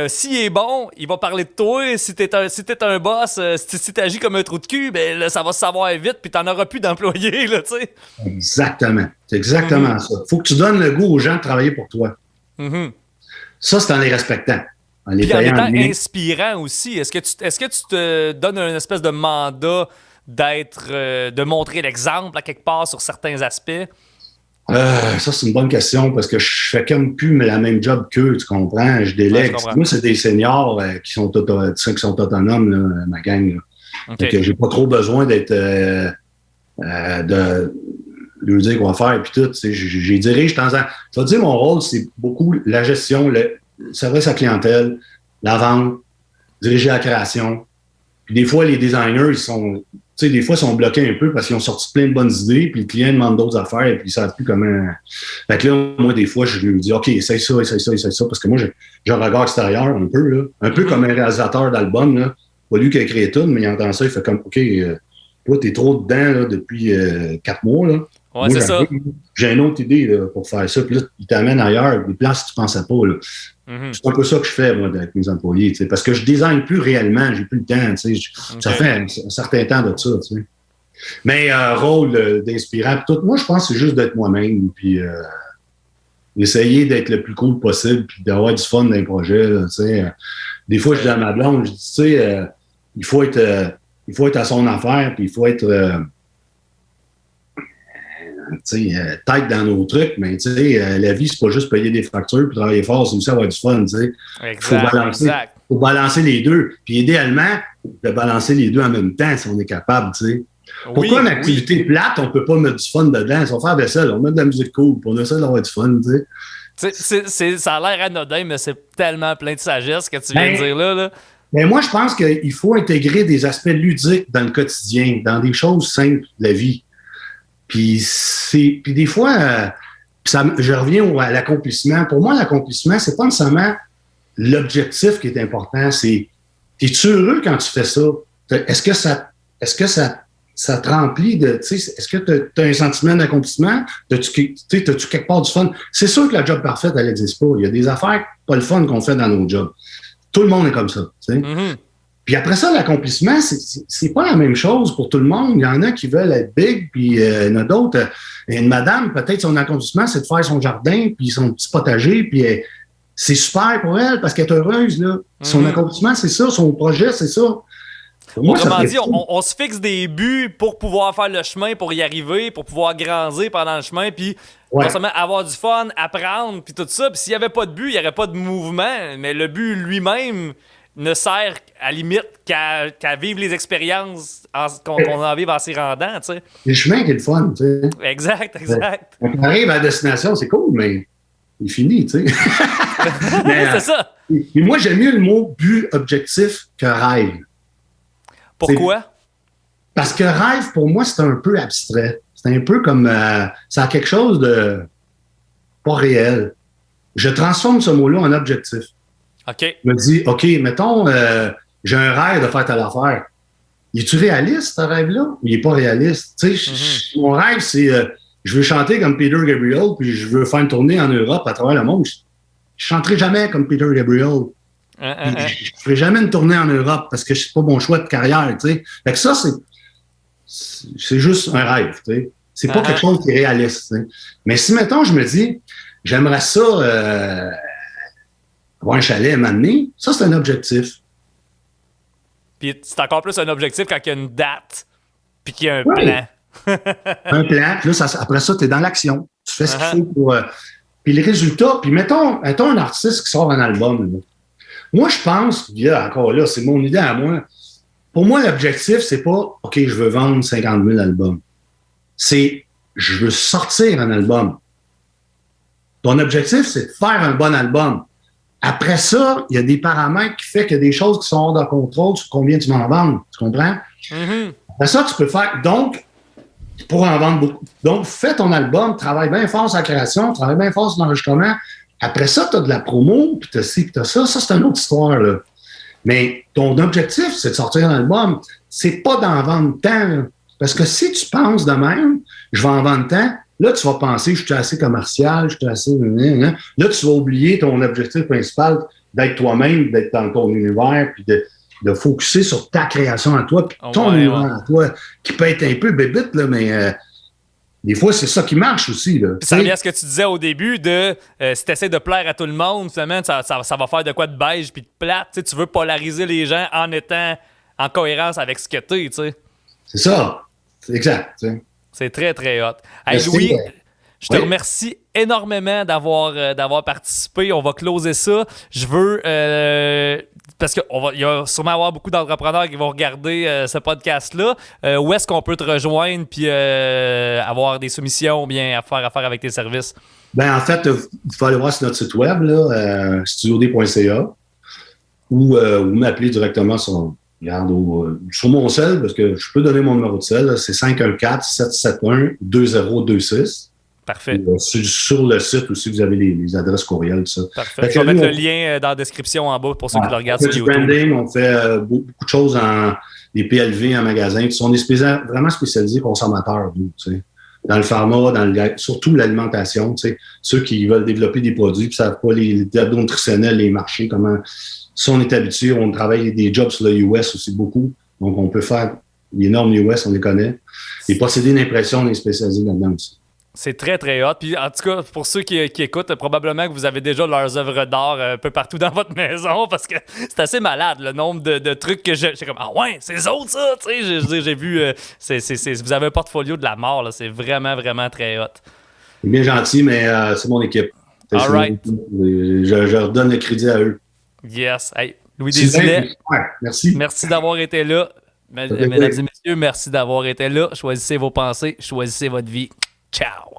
S'il est bon, il va parler de toi. Si t'es un boss, si t'agis comme un trou de cul, ben là, ça va se savoir vite, puis t'en auras plus d'employés, là, tu sais. Exactement. C'est exactement ça. Faut que tu donnes le goût aux gens de travailler pour toi. Ça, c'est en les respectant. Puis en étant inspirant aussi. Est-ce que tu te donnes une espèce de mandat de montrer l'exemple à quelque part sur certains aspects? Ça, c'est une bonne question parce que je fais comme plus la même job qu'eux, tu comprends? Je délègue. Moi, c'est des seniors qui sont autonomes, là, ma gang. Là. Donc, j'ai pas trop besoin d'être de lui dire quoi faire et puis tout. J'ai dirige de temps en temps. Je vais te dire, mon rôle, c'est beaucoup la gestion, le service à clientèle, la vente, diriger la création. Puis des fois, les designers, des fois, ils sont bloqués un peu parce qu'ils ont sorti plein de bonnes idées, puis le client demande d'autres affaires, et puis ils ne savent plus comment. Fait que là, moi, des fois, je lui dis, OK, essaye ça, parce que moi, j'ai un regard extérieur un peu, là. Un peu comme un réalisateur d'album, là. Pas lui qui a créé tout, mais il entend ça, il fait comme, OK, toi, t'es trop dedans, là, depuis 4 mois, là. Ouais, Moi, c'est ça. j'ai une autre idée, là, pour faire ça, puis là, il t'amène ailleurs, des places que tu pensais pas, là. C'est un peu ça que je fais, moi, avec mes employés, tu sais, parce que je design plus réellement, j'ai plus le temps, tu sais. Ça fait un certain temps de ça, tu sais. Mais rôle d'inspirant, tout, moi, je pense que c'est juste d'être moi-même, puis essayer d'être le plus cool possible, puis d'avoir du fun dans les projets, là, tu sais. Des fois, je dis à ma blonde, je dis, tu sais, il faut être à son affaire, puis il faut être tête dans nos trucs, mais la vie, c'est pas juste payer des factures puis travailler fort, c'est aussi avoir du fun. Il faut balancer les deux. Puis idéalement, de balancer les deux en même temps si on est capable. Pourquoi une activité plate, on peut pas mettre du fun dedans? Si on fait la vaisselle, on met de la musique cool, puis on essaie d'avoir du fun. Ça a l'air anodin, mais c'est tellement plein de sagesse que tu viens de dire là. Mais moi, je pense qu'il faut intégrer des aspects ludiques dans le quotidien, dans des choses simples de la vie. Puis des fois, je reviens à l'accomplissement. Pour moi, l'accomplissement, c'est pas nécessairement l'objectif qui est important. C'est, es-tu heureux quand tu fais ça? Est-ce que ça te remplit de, est-ce que tu as un sentiment d'accomplissement? T'as-tu quelque part du fun? C'est sûr que la job parfaite, elle n'existe pas. Il y a des affaires pas le fun qu'on fait dans nos jobs. Tout le monde est comme ça. Mm-hmm. Puis après ça, l'accomplissement, c'est pas la même chose pour tout le monde. Il y en a qui veulent être big, puis il y en a d'autres. Une madame, peut-être son accomplissement, c'est de faire son jardin, puis son petit potager, puis c'est super pour elle parce qu'elle est heureuse. Là. Son accomplissement, c'est ça. Son projet, c'est ça. Moi, autrement dit, on se fixe des buts pour pouvoir faire le chemin, pour y arriver, pour pouvoir grandir pendant le chemin, puis non seulement avoir du fun, apprendre, puis tout ça. Puis s'il n'y avait pas de but, il n'y aurait pas de mouvement. Mais le but lui-même ne sert à limite qu'à vivre les expériences qu'on en vive en s'y rendant, tu sais. C'est le chemin qui est le fun, tu sais. Exact. Quand on arrive à la destination, c'est cool, mais il finit, tu sais. C'est ça. Et moi, j'aime mieux le mot but objectif que rêve. Pourquoi? Parce que rêve, pour moi, c'est un peu abstrait. C'est un peu comme... ça a quelque chose de pas réel. Je transforme ce mot-là en objectif. OK. Je me dis, OK, mettons, j'ai un rêve de faire telle affaire. Es-tu réaliste, ce rêve-là? Ou il n'est pas réaliste? Tu sais, mon rêve, c'est je veux chanter comme Peter Gabriel, puis je veux faire une tournée en Europe à travers le monde. Je chanterai jamais comme Peter Gabriel. Je ne ferai jamais une tournée en Europe parce que c'est pas mon choix de carrière, tu sais. Fait que ça, c'est juste un rêve, tu sais. C'est pas quelque chose qui est réaliste, tu sais. Mais si, mettons, je me dis, j'aimerais ça avoir un chalet à m'amener, ça, c'est un objectif. Puis c'est encore plus un objectif quand il y a une date, puis qu'il y a un plan. Un plan, puis là, après ça, tu es dans l'action. Tu fais ce qu'il faut pour... puis les résultats, puis mettons un artiste qui sort un album, là. Moi, je pense, encore là, c'est mon idée à moi. Pour moi, l'objectif, c'est pas, OK, je veux vendre 50 000 albums. C'est, je veux sortir un album. Ton objectif, c'est de faire un bon album. Après ça, il y a des paramètres qui font qu'il y a des choses qui sont hors de contrôle sur combien tu vas en vendre. Tu comprends? Après ça, tu peux faire... Donc, pour en vendre beaucoup. Donc, fais ton album, travaille bien fort sur la création, travaille bien fort sur l'enregistrement. Après ça, tu as de la promo, puis tu as ci, puis tu as ça. Ça, c'est une autre histoire, là. Mais ton objectif, c'est de sortir un album. C'est pas d'en vendre tant, là. Parce que si tu penses de même, je vais en vendre tant, là, tu vas penser, je suis assez commercial, je suis assez... Là, tu vas oublier ton objectif principal d'être toi-même, d'être dans ton univers, puis de focusser sur ta création à toi, puis ton univers à toi, qui peut être un peu bébite, là, mais... des fois, c'est ça qui marche aussi. Là. Ça revient à ce que tu disais au début de si tu essaies de plaire à tout le monde, finalement, ça va faire de quoi de beige puis de plate. T'sais, tu veux polariser les gens en étant en cohérence avec ce que tu es. C'est ça. C'est exact. T'sais. C'est très, très hot. Hey, Louis, je te remercie énormément d'avoir participé. On va closer ça. Je veux... parce qu'il va sûrement avoir beaucoup d'entrepreneurs qui vont regarder ce podcast-là. Où est-ce qu'on peut te rejoindre puis avoir des soumissions ou bien faire affaire avec tes services? Ben en fait, vous pouvez aller voir sur notre site web, studiod.ca, ou m'appeler directement sur Regarde, sur mon cell, parce que je peux donner mon numéro de cell, là, c'est 514-771-2026. Parfait. Sur le site aussi, vous avez les adresses courriels, tout ça. Parfait. Je vais mettre le lien dans la description en bas pour ceux qui le regardent sur YouTube. On fait du branding, on fait beaucoup de choses des PLV en magasin. On est vraiment spécialisés consommateurs, nous, tu sais. Dans le pharma, surtout l'alimentation, tu sais. Ceux qui veulent développer des produits et ne savent pas les tableaux nutritionnels, les marchés, comment. Si on est habitué, on travaille des jobs sur le US aussi beaucoup. Donc, on peut faire les normes US, on les connaît. Les procédés d'impression, on est spécialisés là-dedans aussi. C'est très, très hot. Puis, en tout cas, pour ceux qui écoutent, probablement que vous avez déjà leurs œuvres d'art un peu partout dans votre maison parce que c'est assez malade, le nombre de trucs que j'ai comme « Ah ouais, c'est eux autres, ça! » Tu sais, j'ai vu... vous avez un portfolio de la mort, là. C'est vraiment, vraiment très hot. C'est bien gentil, mais c'est mon équipe. All right. Je redonne le crédit à eux. Yes. Hey, Louis Desilets, merci. Merci d'avoir été là. Mesdames et messieurs, merci d'avoir été là. Choisissez vos pensées, choisissez votre vie. Ciao!